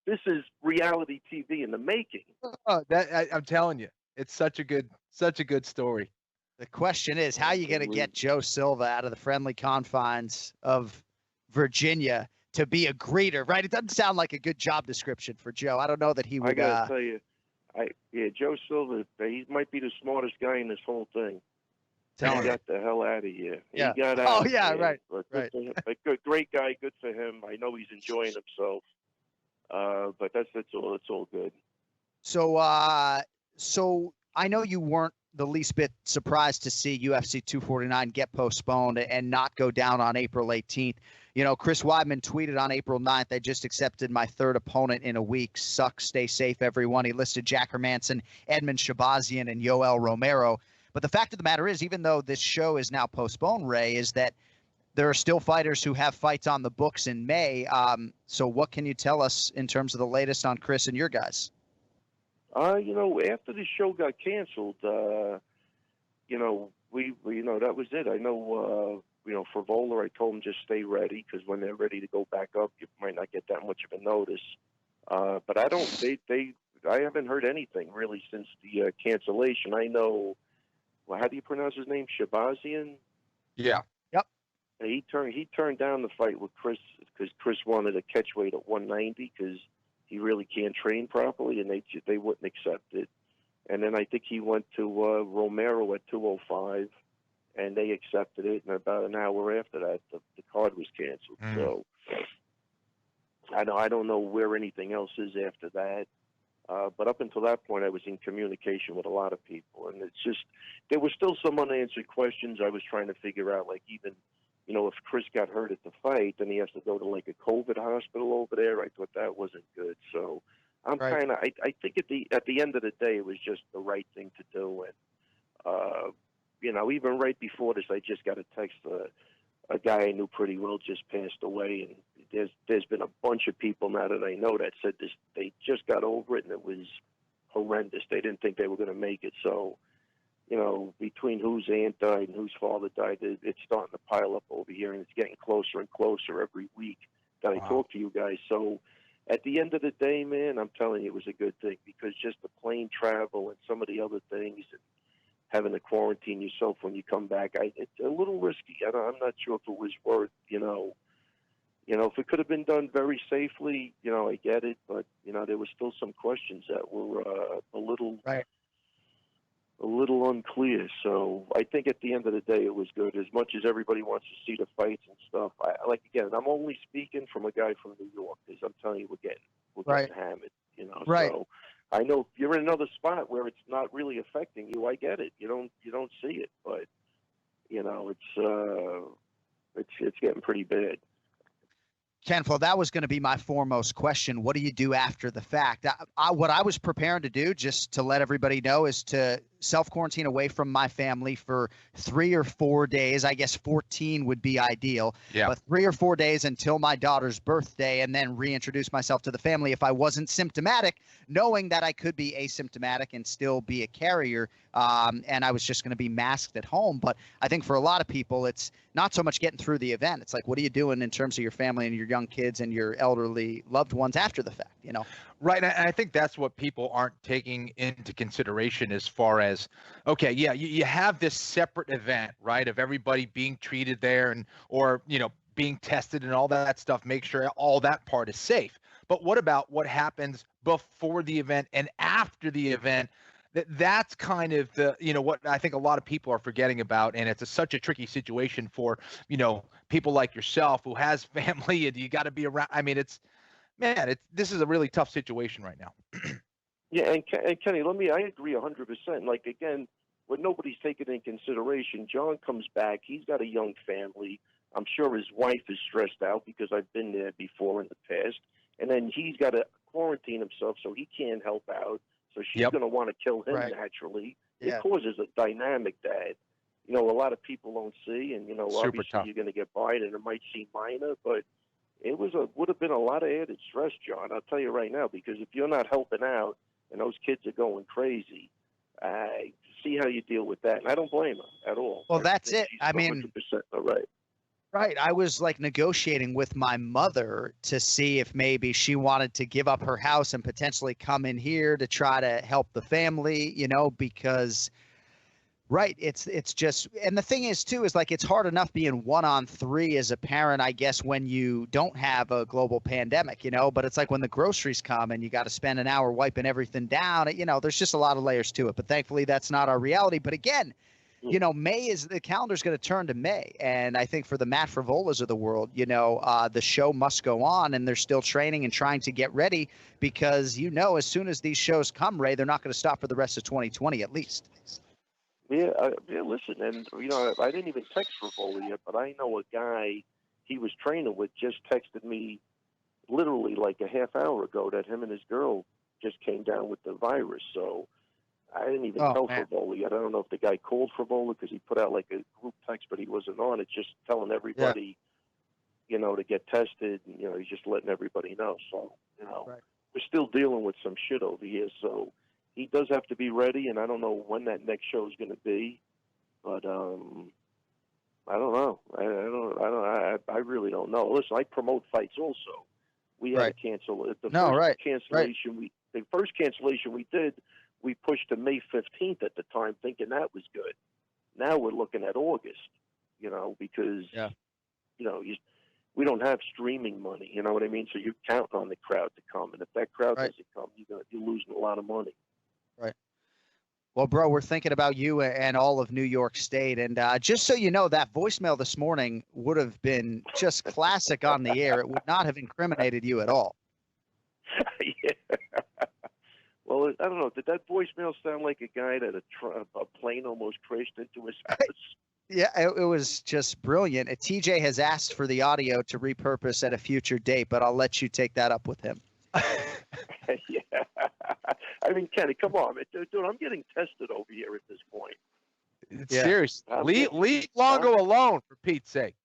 This is reality TV in the making. I'm telling you, it's such a good story. The question is, how are you going to get Joe Silva out of the friendly confines of Virginia to be a greeter, right? It doesn't sound like a good job description for Joe. I don't know that he would. I got to tell you, Joe Silva, he might be the smartest guy in this whole thing. He got the hell out of here. Yeah. He got out. Oh, yeah, right. But great guy, good for him. I know he's enjoying himself. But that's all good. So I know you weren't the least bit surprised to see UFC 249 get postponed and not go down on April 18th. Chris Weidman tweeted on April 9th, I just accepted my third opponent in a week. Sucks. Stay safe, everyone. He listed Jack Hermanson, Edmund Shabazian, and Yoel Romero. But the fact of the matter is, even though this show is now postponed, Ray, is that there are still fighters who have fights on the books in May. So what can you tell us in terms of the latest on Chris and your guys? After the show got canceled, that was it. I know, for Voller, I told him just stay ready because when they're ready to go back up, you might not get that much of a notice. But I haven't heard anything really since the cancellation. I know, how do you pronounce his name? Shabazian? Yeah. Yep. He turned down the fight with Chris because Chris wanted a catch weight at 190 because he really can't train properly, and they wouldn't accept it. And then I think he went to Romero at 205, and they accepted it. And about an hour after that, the card was canceled. So I don't know where anything else is after that. But up until that point, I was in communication with a lot of people, and it's just there were still some unanswered questions I was trying to figure out. Like even, if Chris got hurt at the fight, then he has to go to like a COVID hospital over there. I thought that wasn't good. So I'm kind of I think at the end of the day, it was just the right thing to do. And even right before this, I just got a text. A guy I knew pretty well just passed away, and there's been a bunch of people now that I know that said this. They just got over it, and it was horrendous. They didn't think they were going to make it. So, between whose aunt died and whose father died, it's starting to pile up over here, and it's getting closer and closer every week that I talk to you guys. So, at the end of the day, man, I'm telling you, it was a good thing because just the plane travel and some of the other things. And having to quarantine yourself when you come back, it's a little risky. I'm not sure if it was worth, if it could have been done very safely, I get it, but there were still some questions that were a little unclear. So I think at the end of the day, it was good. As much as everybody wants to see the fights and stuff, I'm only speaking from a guy from New York because I'm telling you, we're getting hammered. So. I know if you're in another spot where it's not really affecting you, I get it. You don't see it, but it's getting pretty bad. Ken Flo, that was going to be my foremost question. What do you do after the fact? What I was preparing to do, just to let everybody know, is to self-quarantine away from my family for 3 or 4 days. I guess 14 would be ideal. Yeah. But 3 or 4 days until my daughter's birthday, and then reintroduce myself to the family if I wasn't symptomatic, knowing that I could be asymptomatic and still be a carrier. And I was just going to be masked at home. But I think for a lot of people, it's not so much getting through the event. It's like, what are you doing in terms of your family and your young kids and your elderly loved ones after the fact, Right. And I think that's what people aren't taking into consideration as far as, okay, yeah, you have this separate event, right, of everybody being treated there or being tested and all that stuff, make sure all that part is safe. But what about what happens before the event and after the event? That's kind of the, what I think a lot of people are forgetting about. And it's such a tricky situation for, people like yourself who has family and you got to be around. I mean, this is a really tough situation right now. Yeah. And Kenny, I agree 100%. Like, again, what nobody's taken in consideration, John comes back. He's got a young family. I'm sure his wife is stressed out because I've been there before in the past. And then he's got to quarantine himself so he can't help out. So she's going to want to kill him naturally. Yeah. It causes a dynamic that, a lot of people don't see. And, obviously tough. You're going to get by it and it might seem minor, but it would have been a lot of added stress, John. I'll tell you right now, because if you're not helping out and those kids are going crazy, see how you deal with that. And I don't blame her at all. Well, that's it. I mean, 100% all right. Right. I was negotiating with my mother to see if maybe she wanted to give up her house and potentially come in here to try to help the family, because it's just, and the thing is too, is it's hard enough being 1-on-3 as a parent, I guess, when you don't have a global pandemic, but it's like when the groceries come and you got to spend an hour wiping everything down, there's just a lot of layers to it, but thankfully that's not our reality. But again, May the calendar's going to turn to May. And I think for the Matt Frivolas of the world, the show must go on and they're still training and trying to get ready because, as soon as these shows come, Ray, they're not going to stop for the rest of 2020 at least. Yeah, listen, and, I didn't even text Frivola yet, but I know a guy he was training with just texted me literally like a half hour ago that him and his girl just came down with the virus. So I didn't even tell Frivola yet. I don't know if the guy called Frivola because he put out a group text, but he wasn't on it, just telling everybody, to get tested. And, he's just letting everybody know. So, we're still dealing with some shit over here. So he does have to be ready, and I don't know when that next show is going to be, but I don't know. I really don't know. Listen, I promote fights also. We had to cancel it. The first cancellation we did, we pushed to May 15th at the time, thinking that was good. Now we're looking at August, because, we don't have streaming money, you know what I mean? So you're counting on the crowd to come. And if that crowd doesn't come, you're losing a lot of money. Right. Well, bro, we're thinking about you and all of New York State. And just so you know, that voicemail this morning would have been just classic on the air. It would not have incriminated you at all. Yeah. I don't know. Did that voicemail sound like a guy that a plane almost crashed into his house? Yeah, it was just brilliant. TJ has asked for the audio to repurpose at a future date, but I'll let you take that up with him. Yeah. I mean, Kenny, come on, man. Dude, I'm getting tested over here at this point. Yeah. Seriously. Leave Longo alone, for Pete's sake.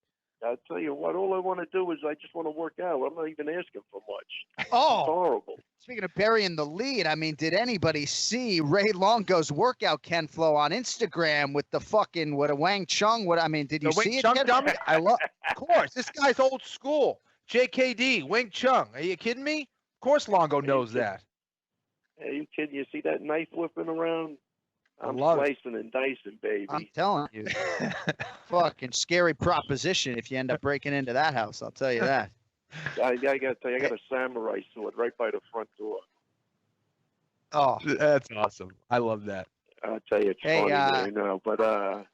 I'll tell you what, all I want to do is I just want to work out. I'm not even asking for much. Oh, it's horrible. Speaking of burying the lead, I mean, did anybody see Ray Longo's workout, Ken Flo, on Instagram with the fucking, Wang Chung? Did you see it? Wing Chun dummy? Of course. This guy's old school. JKD, Wing Chun. Are you kidding me? Of course Longo knows that. Are you kidding? You see that knife whipping around? I'm slicing and dicing, baby. I'm telling you. Fucking scary proposition if you end up breaking into that house, I'll tell you that. I got to tell you, I got a samurai sword right by the front door. Oh, that's awesome. I love that. I'll tell you, it's funny, man, but I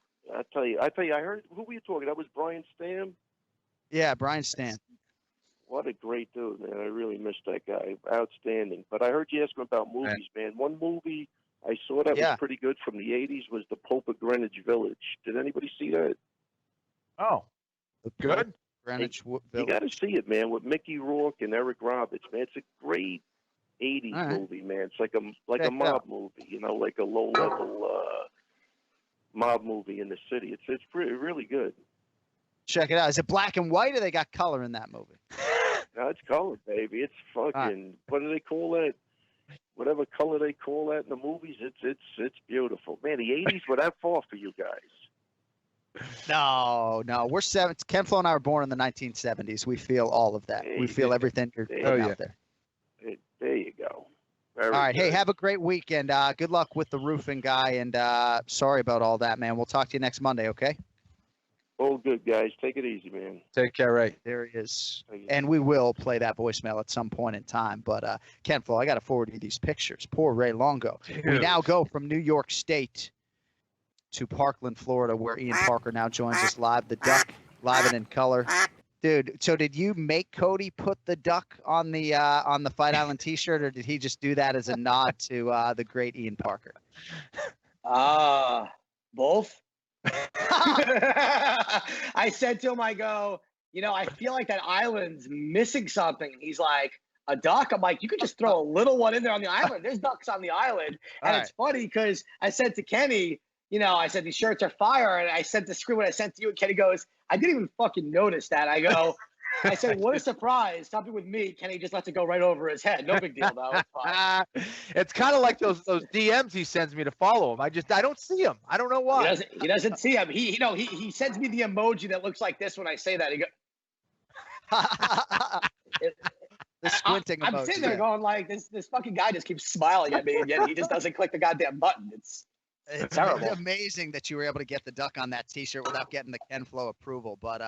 tell you, I heard, who were you talking? That was Brian Stann? Yeah, Brian Stann. What a great dude, man. I really miss that guy. Outstanding. But I heard you ask him about movies, man. One movie I saw that was pretty good from the 80s was The Pope of Greenwich Village. Did anybody see that? Oh, good. Greenwich Village. You got to see it, man, with Mickey Rourke and Eric Roberts, man. It's a great 80s movie, man. It's like a mob movie, like a low-level mob movie in the city. It's really good. Check it out. Is it black and white, or they got color in that movie? No, it's color, baby. It's fucking. What do they call that? Whatever color they call that in the movies, it's beautiful, man. The 80s were that far for you guys. No, we're seven. Ken Flo and I were born in the 1970s. We feel all of that. We feel everything you're putting out there. There you go. All right. Hey, have a great weekend. Good luck with the roofing guy, and sorry about all that, man. We'll talk to you next Monday, okay? All good, guys. Take it easy, man. Take care, Ray. There he is. And we will play that voicemail at some point in time. But Ken Flo, I got to forward you these pictures. Poor Ray Longo. Dude. We now go from New York State to Parkland, Florida, where Ian Parker now joins us live. The duck, live and in color. Dude, so did you make Cody put the duck on the Fight Island T-shirt, or did he just do that as a nod to the great Ian Parker? Both. I said to him, I go, I feel like that island's missing something. He's like, a duck? I'm like, you could just throw a little one in there on the island. There's ducks on the island. And it's funny because I said to Kenny, I said, these shirts are fire. And I sent the screenshot I sent to you, and Kenny goes, I didn't even fucking notice that. I said, what a surprise. Something with me. Kenny just lets it go right over his head. No big deal, though. It's fine. It's kind of like those DMs he sends me to follow him. I don't see him. I don't know why. He doesn't see him. He sends me the emoji that looks like this when I say that. He goes, the squinting emoji. I'm sitting there going like, this fucking guy just keeps smiling at me, and yet he just doesn't click the goddamn button. It's terrible. It's amazing that you were able to get the duck on that T-shirt without getting the Ken Flo approval. But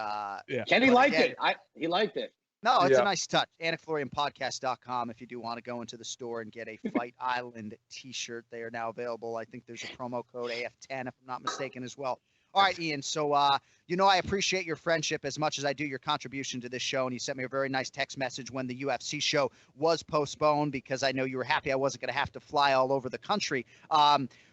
Kenny liked it. He liked it. No, it's a nice touch. AnikFlorianPodcast.com if you do want to go into the store and get a Fight Island T-shirt. They are now available. I think there's a promo code AF10 if I'm not mistaken as well. All right, Ian. So, I appreciate your friendship as much as I do your contribution to this show. And you sent me a very nice text message when the UFC show was postponed because I know you were happy I wasn't going to have to fly all over the country.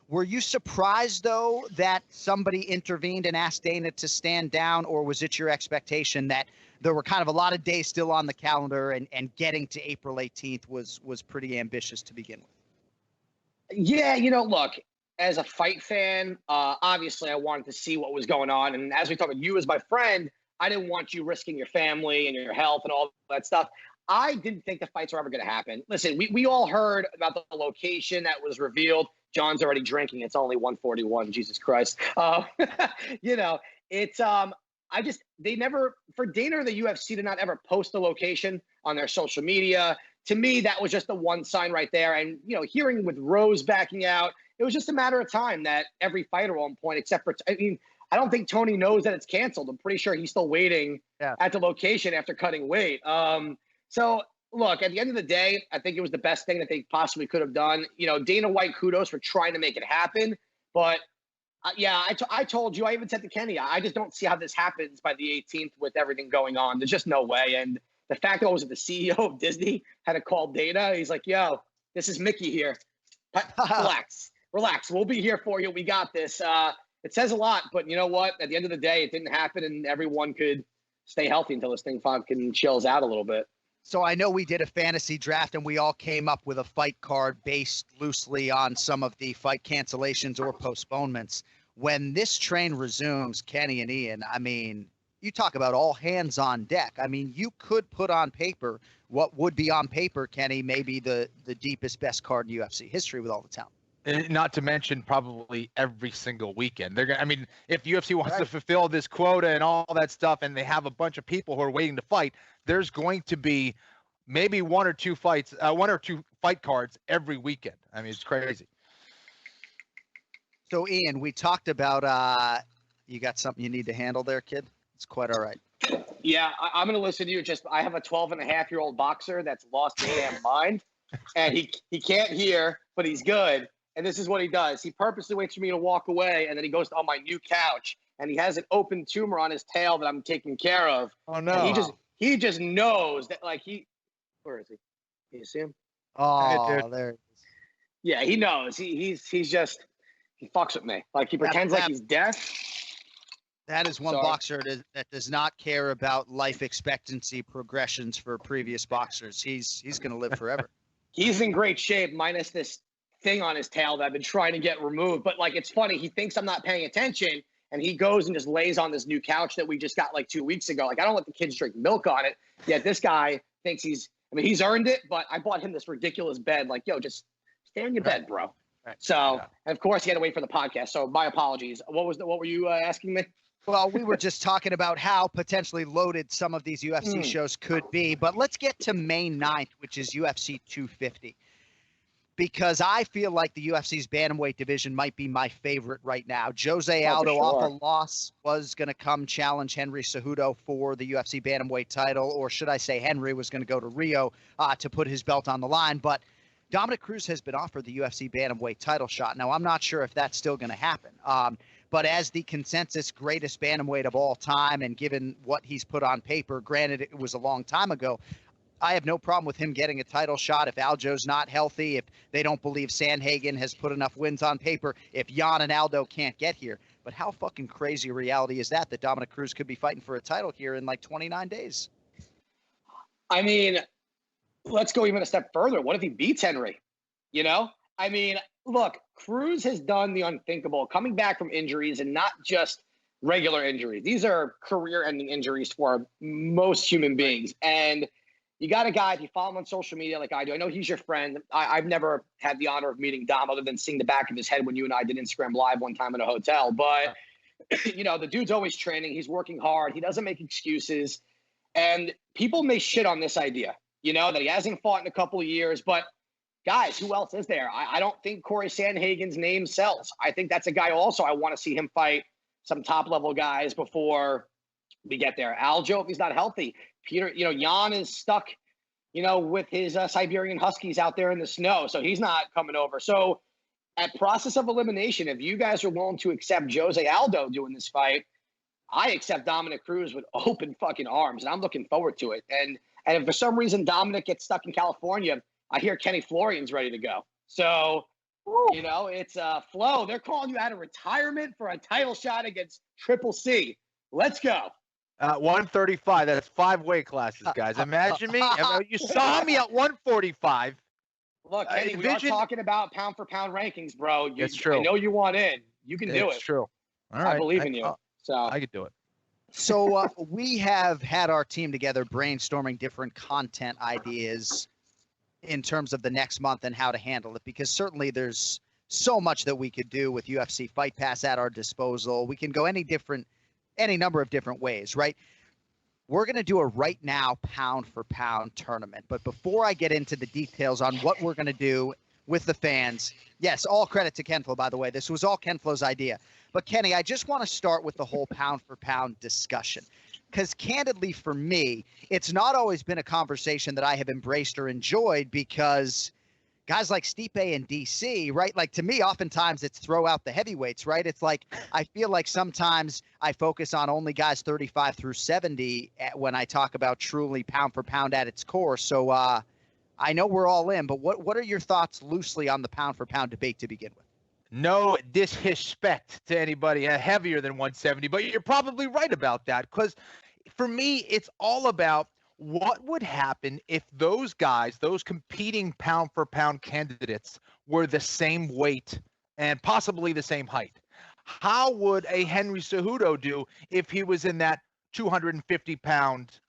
Were you surprised, though, that somebody intervened and asked Dana to stand down, or was it your expectation that there were kind of a lot of days still on the calendar and getting to April 18th was pretty ambitious to begin with? Yeah, look, as a fight fan, obviously I wanted to see what was going on. And as we talked about you as my friend, I didn't want you risking your family and your health and all that stuff. I didn't think the fights were ever going to happen. Listen, we all heard about the location that was revealed. John's already drinking. It's only 1:41. Jesus Christ. They never, for Dana or the UFC to not ever post the location on their social media. To me, that was just the one sign right there. And, hearing with Rose backing out, it was just a matter of time that every fighter at one point, except for, I don't think Tony knows that it's canceled. I'm pretty sure he's still waiting at the location after cutting weight. So look, at the end of the day, I think it was the best thing that they possibly could have done. Dana White, kudos for trying to make it happen. But I told you, I even said to Kenny, I just don't see how this happens by the 18th with everything going on. There's just no way. And the fact that the CEO of Disney had to call Dana, he's like, yo, this is Mickey here. Relax. We'll be here for you. We got this. It says a lot, but you know what? At the end of the day, it didn't happen, and everyone could stay healthy until this thing fucking chills out a little bit. So I know we did a fantasy draft, and we all came up with a fight card based loosely on some of the fight cancellations or postponements. When this train resumes, Kenny and Ian, I mean, you talk about all hands on deck. I mean, you could put on paper what would be on paper, Kenny, maybe the deepest, best card in UFC history with all the talent. Not to mention probably every single weekend. They're gonna. I mean, if UFC wants to fulfill this quota and all that stuff, and they have a bunch of people who are waiting to fight, there's going to be maybe one or two fight cards every weekend. I mean, it's crazy. So, Ian, we talked about you got something you need to handle there, kid? It's quite all right. Yeah, I'm going to listen to you. I have a 12-and-a-half-year-old boxer that's lost his damn mind, and he can't hear, but he's good. And this is what he does. He purposely waits for me to walk away, and then he goes on my new couch, and he has an open tumor on his tail that I'm taking care of. Oh, no. And he just knows that, like, where is he? Can you see him? Oh, there it is. Yeah, he knows. He fucks with me. Like, he pretends like he's deaf. That is one boxer that does not care about life expectancy progressions for previous boxers. He's going to live forever. He's in great shape, minus this thing on his tail that I've been trying to get removed. But like, it's funny. He thinks I'm not paying attention, and he goes and just lays on this new couch that we just got like 2 weeks ago. Like, I don't let the kids drink milk on it. Yet this guy thinks he's earned it, but I bought him this ridiculous bed. Like, yo, just stay on your bed, bro. Right. So, and of course, he had to wait for the podcast. So my apologies. What were you asking me? Well, we were just talking about how potentially loaded some of these UFC shows could be. But let's get to May 9th, which is UFC 250. Because I feel like the UFC's bantamweight division might be my favorite right now. Jose Aldo, off a loss, was going to come challenge Henry Cejudo for the UFC bantamweight title. Or should I say Henry was going to go to Rio to put his belt on the line. But Dominic Cruz has been offered the UFC bantamweight title shot. Now, I'm not sure if that's still going to happen. But as the consensus greatest bantamweight of all time, and given what he's put on paper, granted it was a long time ago, I have no problem with him getting a title shot if Aljo's not healthy, if they don't believe Sandhagen has put enough wins on paper, if Jan and Aldo can't get here. But how fucking crazy a reality is that Dominic Cruz could be fighting for a title here in like 29 days? I mean, let's go even a step further. What if he beats Henry? You know? I mean, look, Cruz has done the unthinkable, coming back from injuries, and not just regular injuries. These are career-ending injuries for most human beings. And you got a guy, if you follow him on social media like I do, I know he's your friend. I've never had the honor of meeting Dom other than seeing the back of his head when you and I did Instagram Live one time in a hotel. But, you know, the dude's always training. He's working hard. He doesn't make excuses. And people may shit on this idea, you know, that he hasn't fought in a couple of years. But, guys, who else is there? I don't think Corey Sandhagen's name sells. I think that's a guy also I want to see him fight some top-level guys before we get there. Aljo, if he's not healthy. Peter, you know, Jan is stuck, you know, with his Siberian Huskies out there in the snow, so he's not coming over. So at process of elimination, if you guys are willing to accept Jose Aldo doing this fight, I accept Dominic Cruz with open fucking arms, and I'm looking forward to it. And if for some reason Dominic gets stuck in California, I hear Kenny Florian's ready to go. So, you know, it's Flo. They're calling you out of retirement for a title shot against Triple C. Let's go. 135. That's 5 weight classes, guys. Imagine me. You saw me at 145. Look, Kenny, we are talking about pound for pound rankings, bro. It's true. I know you want in. You can do it. It's true. All right. I believe in you. So I could do it. So we have had our team together brainstorming different content ideas in terms of the next month and how to handle it, because certainly there's so much that we could do with UFC Fight Pass at our disposal. We can go any number of different ways, right? We're going to do a right now pound for pound tournament. But before I get into the details on what we're going to do with the fans, yes, all credit to Ken Flo, by the way. This was all Ken Flo's idea. But Kenny, I just want to start with the whole pound for pound discussion. Because candidly for me, it's not always been a conversation that I have embraced or enjoyed, because guys like Stipe and DC, right? Like, to me, oftentimes it's throw out the heavyweights, right? It's like, I feel like sometimes I focus on only guys 35 through 70 when I talk about truly pound for pound at its core. So I I know we're all in, but what are your thoughts loosely on the pound-for-pound debate to begin with? No disrespect to anybody heavier than 170, but you're probably right about that, because for me, it's all about what would happen if those guys, those competing pound-for-pound candidates, were the same weight and possibly the same height. How would a Henry Cejudo do if he was in that 250-pound,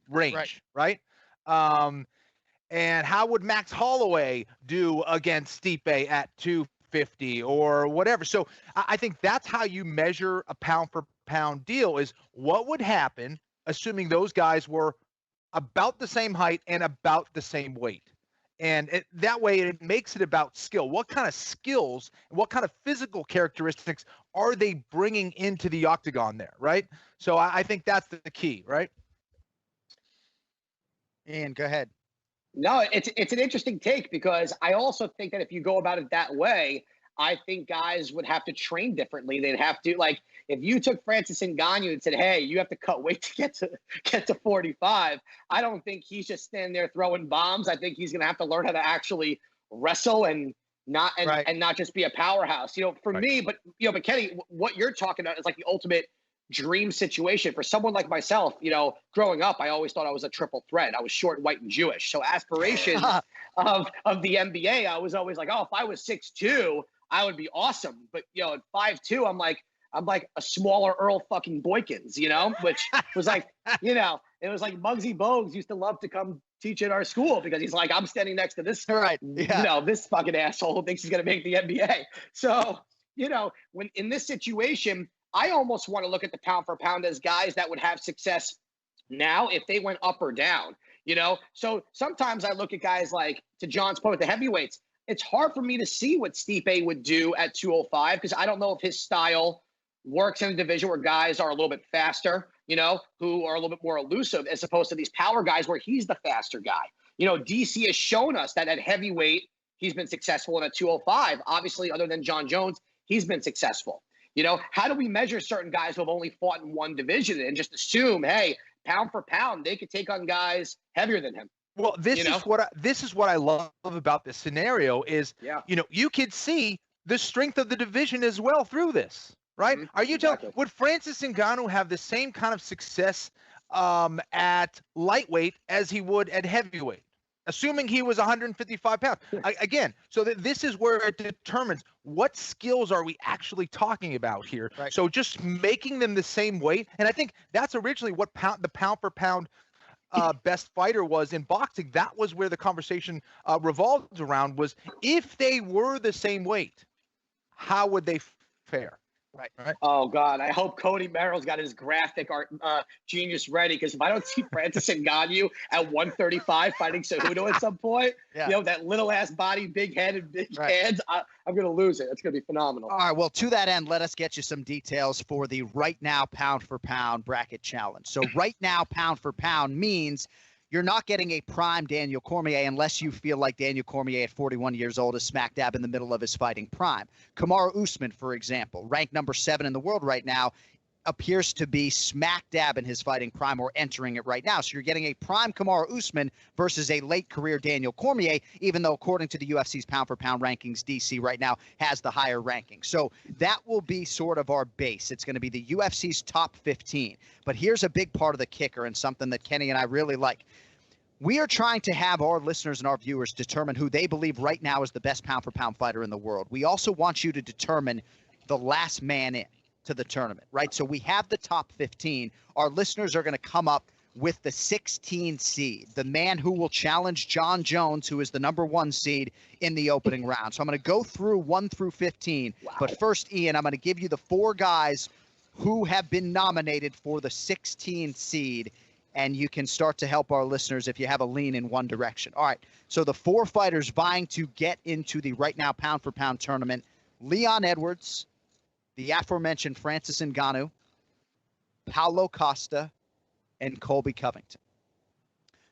range, right? And how would Max Holloway do against Stipe at 250 or whatever? So I think that's how you measure a pound-for-pound deal, is what would happen assuming those guys were about the same height and about the same weight. And that way it makes it about skill. What kind of skills, what kind of physical characteristics are they bringing into the octagon there, right? So I think that's the key, right? Ian, go ahead. No, it's an interesting take, because I also think that if you go about it that way, I think guys would have to train differently. They'd have to, like, if you took Francis Ngannou and said, hey, you have to cut weight to get to 45, I don't think he's just standing there throwing bombs. I think he's going to have to learn how to actually wrestle and not just be a powerhouse. For me, but Kenny, what you're talking about is like the ultimate dream situation for someone like myself. Growing up, I always thought I was a triple threat. I was short, white, and Jewish. So aspirations of the NBA, I was always like, oh, if I was 6'2", I would be awesome. But at 5'2", I'm like a smaller Earl fucking Boykins, which was like, it was like Muggsy Bogues used to love to come teach at our school, because he's like, I'm standing next to this, this fucking asshole who thinks he's going to make the NBA. So, when in this situation, I almost want to look at the pound for pound as guys that would have success now if they went up or down, So sometimes I look at guys like, to John's point with the heavyweights, it's hard for me to see what Stipe would do at 205, because I don't know if his style works in a division where guys are a little bit faster, who are a little bit more elusive, as opposed to these power guys where he's the faster guy. DC has shown us that at heavyweight, he's been successful, and at 205, obviously, other than John Jones, he's been successful. How do we measure certain guys who have only fought in one division and just assume, hey, pound for pound, they could take on guys heavier than him? Well, this is what I love about this scenario is, you could see the strength of the division as well through this, right? Mm-hmm. Are you telling, would Francis Ngannou have the same kind of success at lightweight as he would at heavyweight, assuming he was 155 pounds? Again, so this is where it determines what skills are we actually talking about here. Right. So just making them the same weight, and I think that's originally what the pound for pound best fighter was in boxing. That was where the conversation revolved around, was if they were the same weight, how would they fare? Right. Oh God, I hope Cody Merrill's got his graphic art genius ready, because if I don't see Francis Ngannou at 135 fighting Cejudo at some point, that little ass body, big head, and big hands, I'm gonna lose it. It's gonna be phenomenal. All right, well, to that end, let us get you some details for the right now pound for pound bracket challenge. So right now pound for pound means you're not getting a prime Daniel Cormier unless you feel like Daniel Cormier at 41 years old is smack dab in the middle of his fighting prime. Kamaru Usman, for example, ranked number 7 in the world right now, appears to be smack dab in his fighting prime, or entering it right now. So you're getting a prime Kamaru Usman versus a late career Daniel Cormier, even though according to the UFC's pound for pound rankings, DC right now has the higher ranking. So that will be sort of our base. It's going to be the UFC's top 15. But here's a big part of the kicker, and something that Kenny and I really like. We are trying to have our listeners and our viewers determine who they believe right now is the best pound for pound fighter in the world. We also want you to determine the last man in to the tournament, right? So we have the top 15. Our listeners are going to come up with the 16 seed, the man who will challenge John Jones, who is the number 1 seed in the opening round. So I'm going to go through 1 through 15. Wow. But first, Ian, I'm going to give you the 4 guys who have been nominated for the 16 seed, and you can start to help our listeners if you have a lean in one direction. All right, so the 4 fighters vying to get into the right now pound for pound tournament: Leon Edwards, the aforementioned Francis Ngannou, Paulo Costa, and Colby Covington.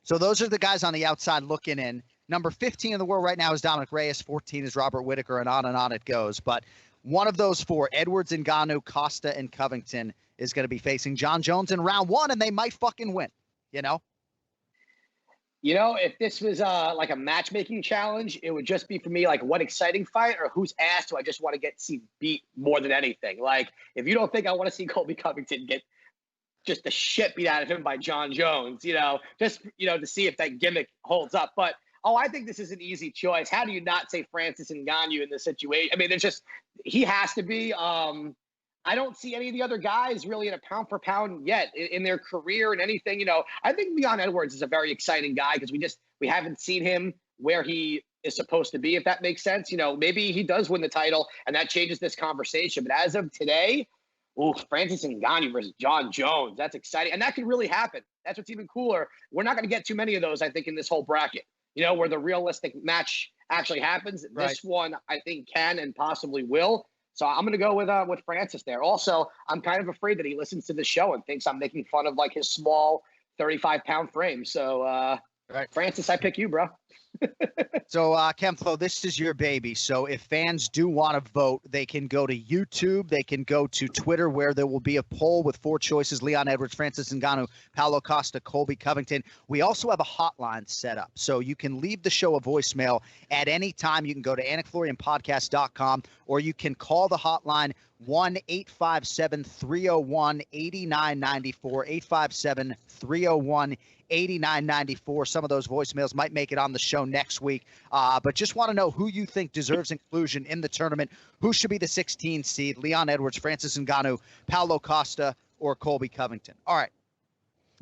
So those are the guys on the outside looking in. Number 15 in the world right now is Dominic Reyes. 14 is Robert Whittaker, and on it goes. But one of those 4, Edwards, Ngannou, Costa, and Covington, is going to be facing John Jones in round 1, and they might fucking win, You know, if this was like a matchmaking challenge, it would just be for me like what exciting fight or whose ass do I just want to see beat more than anything. Like if you don't think I want to see Colby Covington get just the shit beat out of him by John Jones, just to see if that gimmick holds up. But I think this is an easy choice. How do you not say Francis Ngannou in this situation? I mean, he has to be. I don't see any of the other guys really in a pound for pound yet in their career and anything. I think Leon Edwards is a very exciting guy because we haven't seen him where he is supposed to be, if that makes sense. Maybe he does win the title and that changes this conversation. But as of today, Francis Ngannou versus John Jones, that's exciting. And that could really happen. That's what's even cooler. We're not going to get too many of those, I think, in this whole bracket, where the realistic match actually happens. Right. This one, I think, can and possibly will. So I'm going to go with Francis there. Also, I'm kind of afraid that he listens to the show and thinks I'm making fun of like his small 35-pound frame. So, Francis, I pick you, bro. So, Kemflo, this is your baby. So if fans do want to vote, they can go to YouTube. They can go to Twitter, where there will be a poll with 4 choices: Leon Edwards, Francis Ngannou, Paulo Costa, Colby Covington. We also have a hotline set up. So you can leave the show a voicemail at any time. You can go to anikflorianpodcast.com, or you can call the hotline 1-857-301-8994, 857-301-8994. Some of those voicemails might make it on the show next week. But just want to know who you think deserves inclusion in the tournament. Who should be the 16 seed? Leon Edwards, Francis Ngannou, Paulo Costa, or Colby Covington? All right.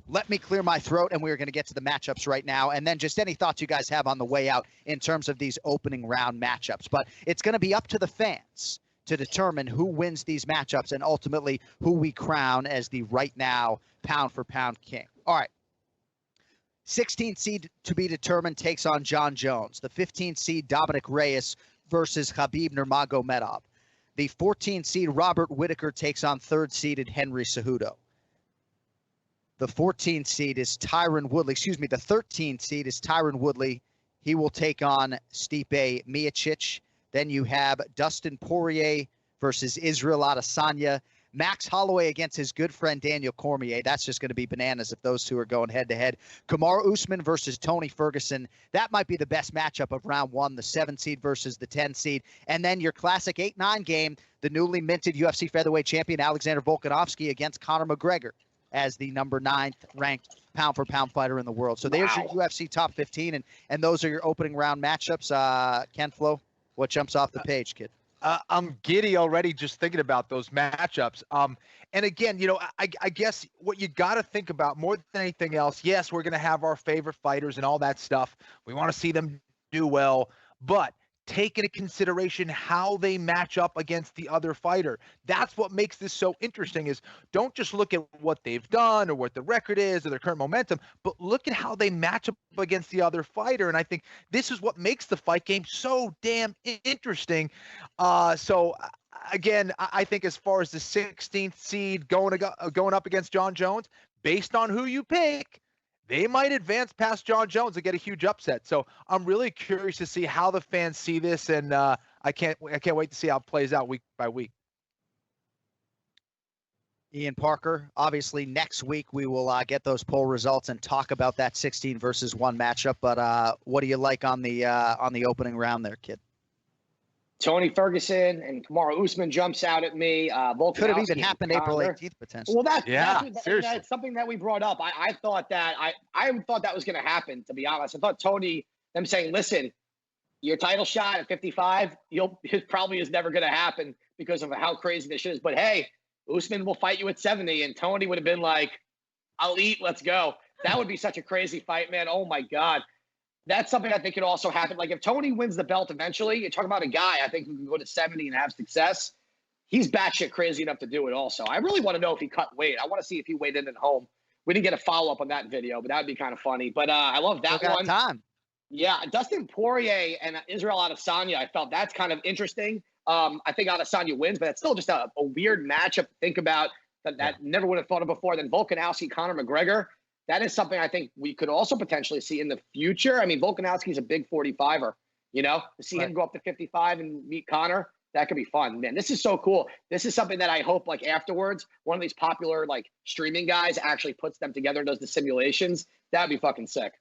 Let me clear my throat, and we're going to get to the matchups right now. And then just any thoughts you guys have on the way out in terms of these opening round matchups. But it's going to be up to the fans to determine who wins these matchups and ultimately who we crown as the right now pound-for-pound king. All right. 16th seed to be determined takes on John Jones. The 15th seed Dominic Reyes versus Khabib Nurmagomedov. The 14th seed Robert Whittaker takes on 3rd seeded Henry Cejudo. The 14th seed is Tyron Woodley. Excuse me, the 13th seed is Tyron Woodley. He will take on Stipe Miocic. Then you have Dustin Poirier versus Israel Adesanya. Max Holloway against his good friend Daniel Cormier. That's just going to be bananas if those two are going head-to-head. Kamaru Usman versus Tony Ferguson. That might be the best matchup of round one, the 7 seed versus the 10 seed. And then your classic 8-9 game, the newly minted UFC featherweight champion Alexander Volkanovski against Conor McGregor as the number 9th ranked pound-for-pound fighter in the world. So there's your UFC top 15, and those are your opening round matchups. Ken Flo, what jumps off the page, kid? I'm giddy already just thinking about those matchups. And again, I guess what you got to think about more than anything else, yes, we're going to have our favorite fighters and all that stuff. We want to see them do well, but take into consideration how they match up against the other fighter. That's what makes this so interesting, is don't just look at what they've done or what the record is or their current momentum, but look at how they match up against the other fighter. And I think this is what makes the fight game so damn interesting. So again, I think as far as the 16th seed going up against John Jones, based on who you pick, they might advance past John Jones and get a huge upset. So I'm really curious to see how the fans see this, and I can't wait to see how it plays out week by week. Ian Parker, obviously next week we will get those poll results and talk about that 16 versus 1 matchup. But what do you like on the opening round there, kid? Tony Ferguson and Kamaru Usman jumps out at me. Could have even happened April 18th potentially. Well, that's something that we brought up. I thought that I thought that was going to happen, to be honest. I thought Tony, them saying, listen, your title shot at 55, it probably is never going to happen because of how crazy this shit is. But hey, Usman will fight you at 70, and Tony would have been like, I'll eat, let's go. That would be such a crazy fight, man. Oh my God. That's something I think could also happen. Like if Tony wins the belt eventually, you're talking about a guy I think who can go to 70 and have success. He's batshit crazy enough to do it also. I really want to know if he cut weight. I want to see if he weighed in at home. We didn't get a follow-up on that video, but that would be kind of funny. But I love that one. Time. Yeah, Dustin Poirier and Israel Adesanya, I felt that's kind of interesting. I think Adesanya wins, but it's still just a weird matchup to think about that never would have thought of before. Then Volkanovski, Conor McGregor. That is something I think we could also potentially see in the future. I mean, Volkanovski's a big 45er, to see him go up to 55 and meet Conor, that could be fun. Man, this is so cool. This is something that I hope like afterwards, one of these popular like streaming guys actually puts them together and does the simulations. That'd be fucking sick.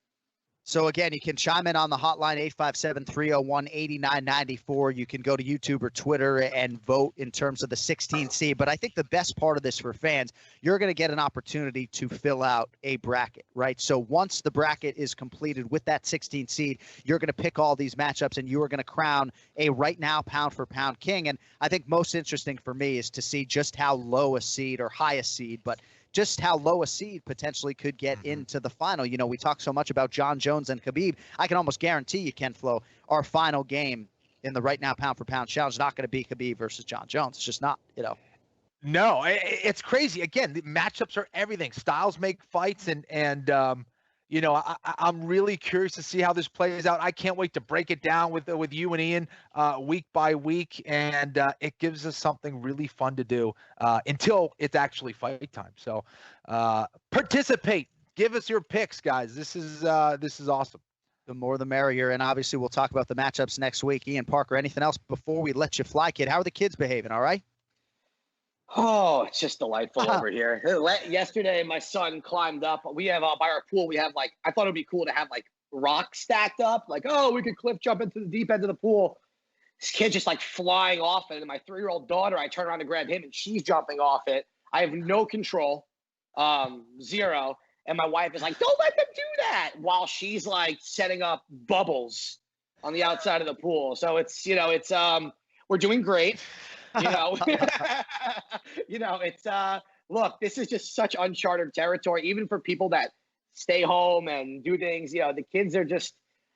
So, again, you can chime in on the hotline, 857-301-8994. You can go to YouTube or Twitter and vote in terms of the 16 seed. But I think the best part of this for fans, you're going to get an opportunity to fill out a bracket, right? So once the bracket is completed with that 16 seed, you're going to pick all these matchups, and you are going to crown a right now pound-for-pound king. And I think most interesting for me is to see just how low a seed or high a seed, but just how low a seed potentially could get into the final. You know, we talk so much about John Jones and Khabib. I can almost guarantee you, Ken Flo, our final game in the right now pound-for-pound challenge is not going to be Khabib versus John Jones. It's just not, you know. No, it's crazy. Again, the matchups are everything. Styles make fights, and you know, I'm really curious to see how this plays out. I can't wait to break it down with you and Ian week by week, and it gives us something really fun to do until it's actually fight time. So participate. Give us your picks, guys. This is awesome. The more the merrier, and obviously we'll talk about the matchups next week. Ian, Parker, anything else before we let you fly, kid? How are the kids behaving? All right? Oh, it's just delightful over here. Yesterday, my son climbed up. We have by our pool, we have like, I thought it would be cool to have like rocks stacked up. Like, oh, we could cliff jump into the deep end of the pool. This kid just like flying off it. And my 3-year-old daughter, I turn around to grab him and she's jumping off it. I have no control, zero. And my wife is like, don't let them do that, while she's like setting up bubbles on the outside of the pool. So it's, you know, it's, we're doing great. You know, it's look, this is just such uncharted territory, even for people that stay home and do things. You know, the kids are just,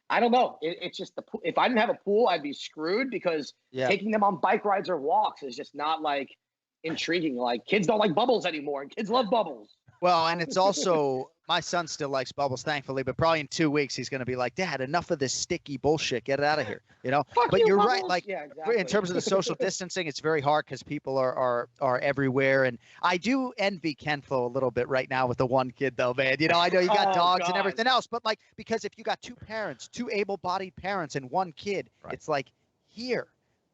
I don't know. It's just if I didn't have a pool, I'd be screwed, because taking them on bike rides or walks is just not like intriguing. Like, kids don't like bubbles anymore, and kids love bubbles. Well, and it's also, my son still likes bubbles, thankfully, but probably in 2 weeks he's going to be like, Dad, enough of this sticky bullshit. Get it out of here, you know? Fuck but you, you're bubbles. right. Like, yeah, exactly. in terms of the social distancing, it's very hard because people are everywhere. And I do envy Ken Flo a little bit right now with the one kid, though, man. You know, I know you got dogs and everything else, but like, because if you got two parents, two able-bodied parents and one kid, it's like, here,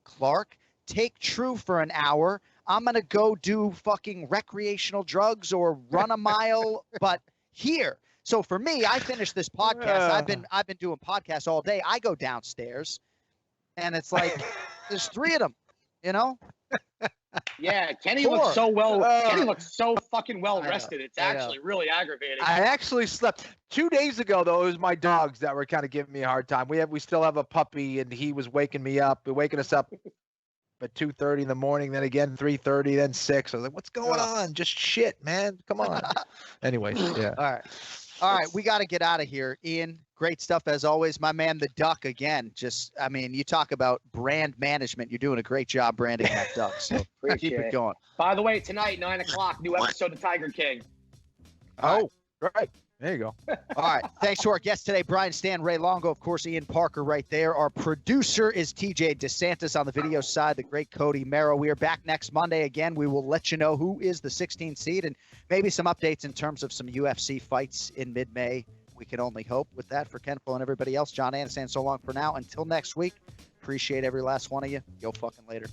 Clark, take True for an hour. I'm going to go do fucking recreational drugs or run a mile, but here. So for me, I finished this podcast. I've been doing podcasts all day. I go downstairs and it's like, there's 3 of them, you know? Yeah, Kenny looks so well. Kenny looks so fucking well rested. It's actually really aggravating. I actually slept 2 days ago, though. It was my dogs that were kind of giving me a hard time. We still have a puppy, and he was waking us up at 2:30 in the morning, then again 3:30, then 6. I was like, what's going on? Just shit, man. Come on. Anyway, yeah. All right, we got to get out of here. Ian, great stuff as always. My man, the Duck, again. Just, I mean, you talk about brand management. You're doing a great job branding that Duck, so keep it going. By the way, tonight, 9 o'clock, new episode of Tiger King. Oh, right. There you go. All right. Thanks to our guests today, Brian Stann, Ray Longo, of course, Ian Parker right there. Our producer is TJ DeSantis on the video side, the great Cody Merrow. We are back next Monday again. We will let you know who is the 16th seed and maybe some updates in terms of some UFC fights in mid-May. We can only hope. With that, for Ken Flo and everybody else, John Anderson, so long for now. Until next week, appreciate every last one of you. Yo fucking later.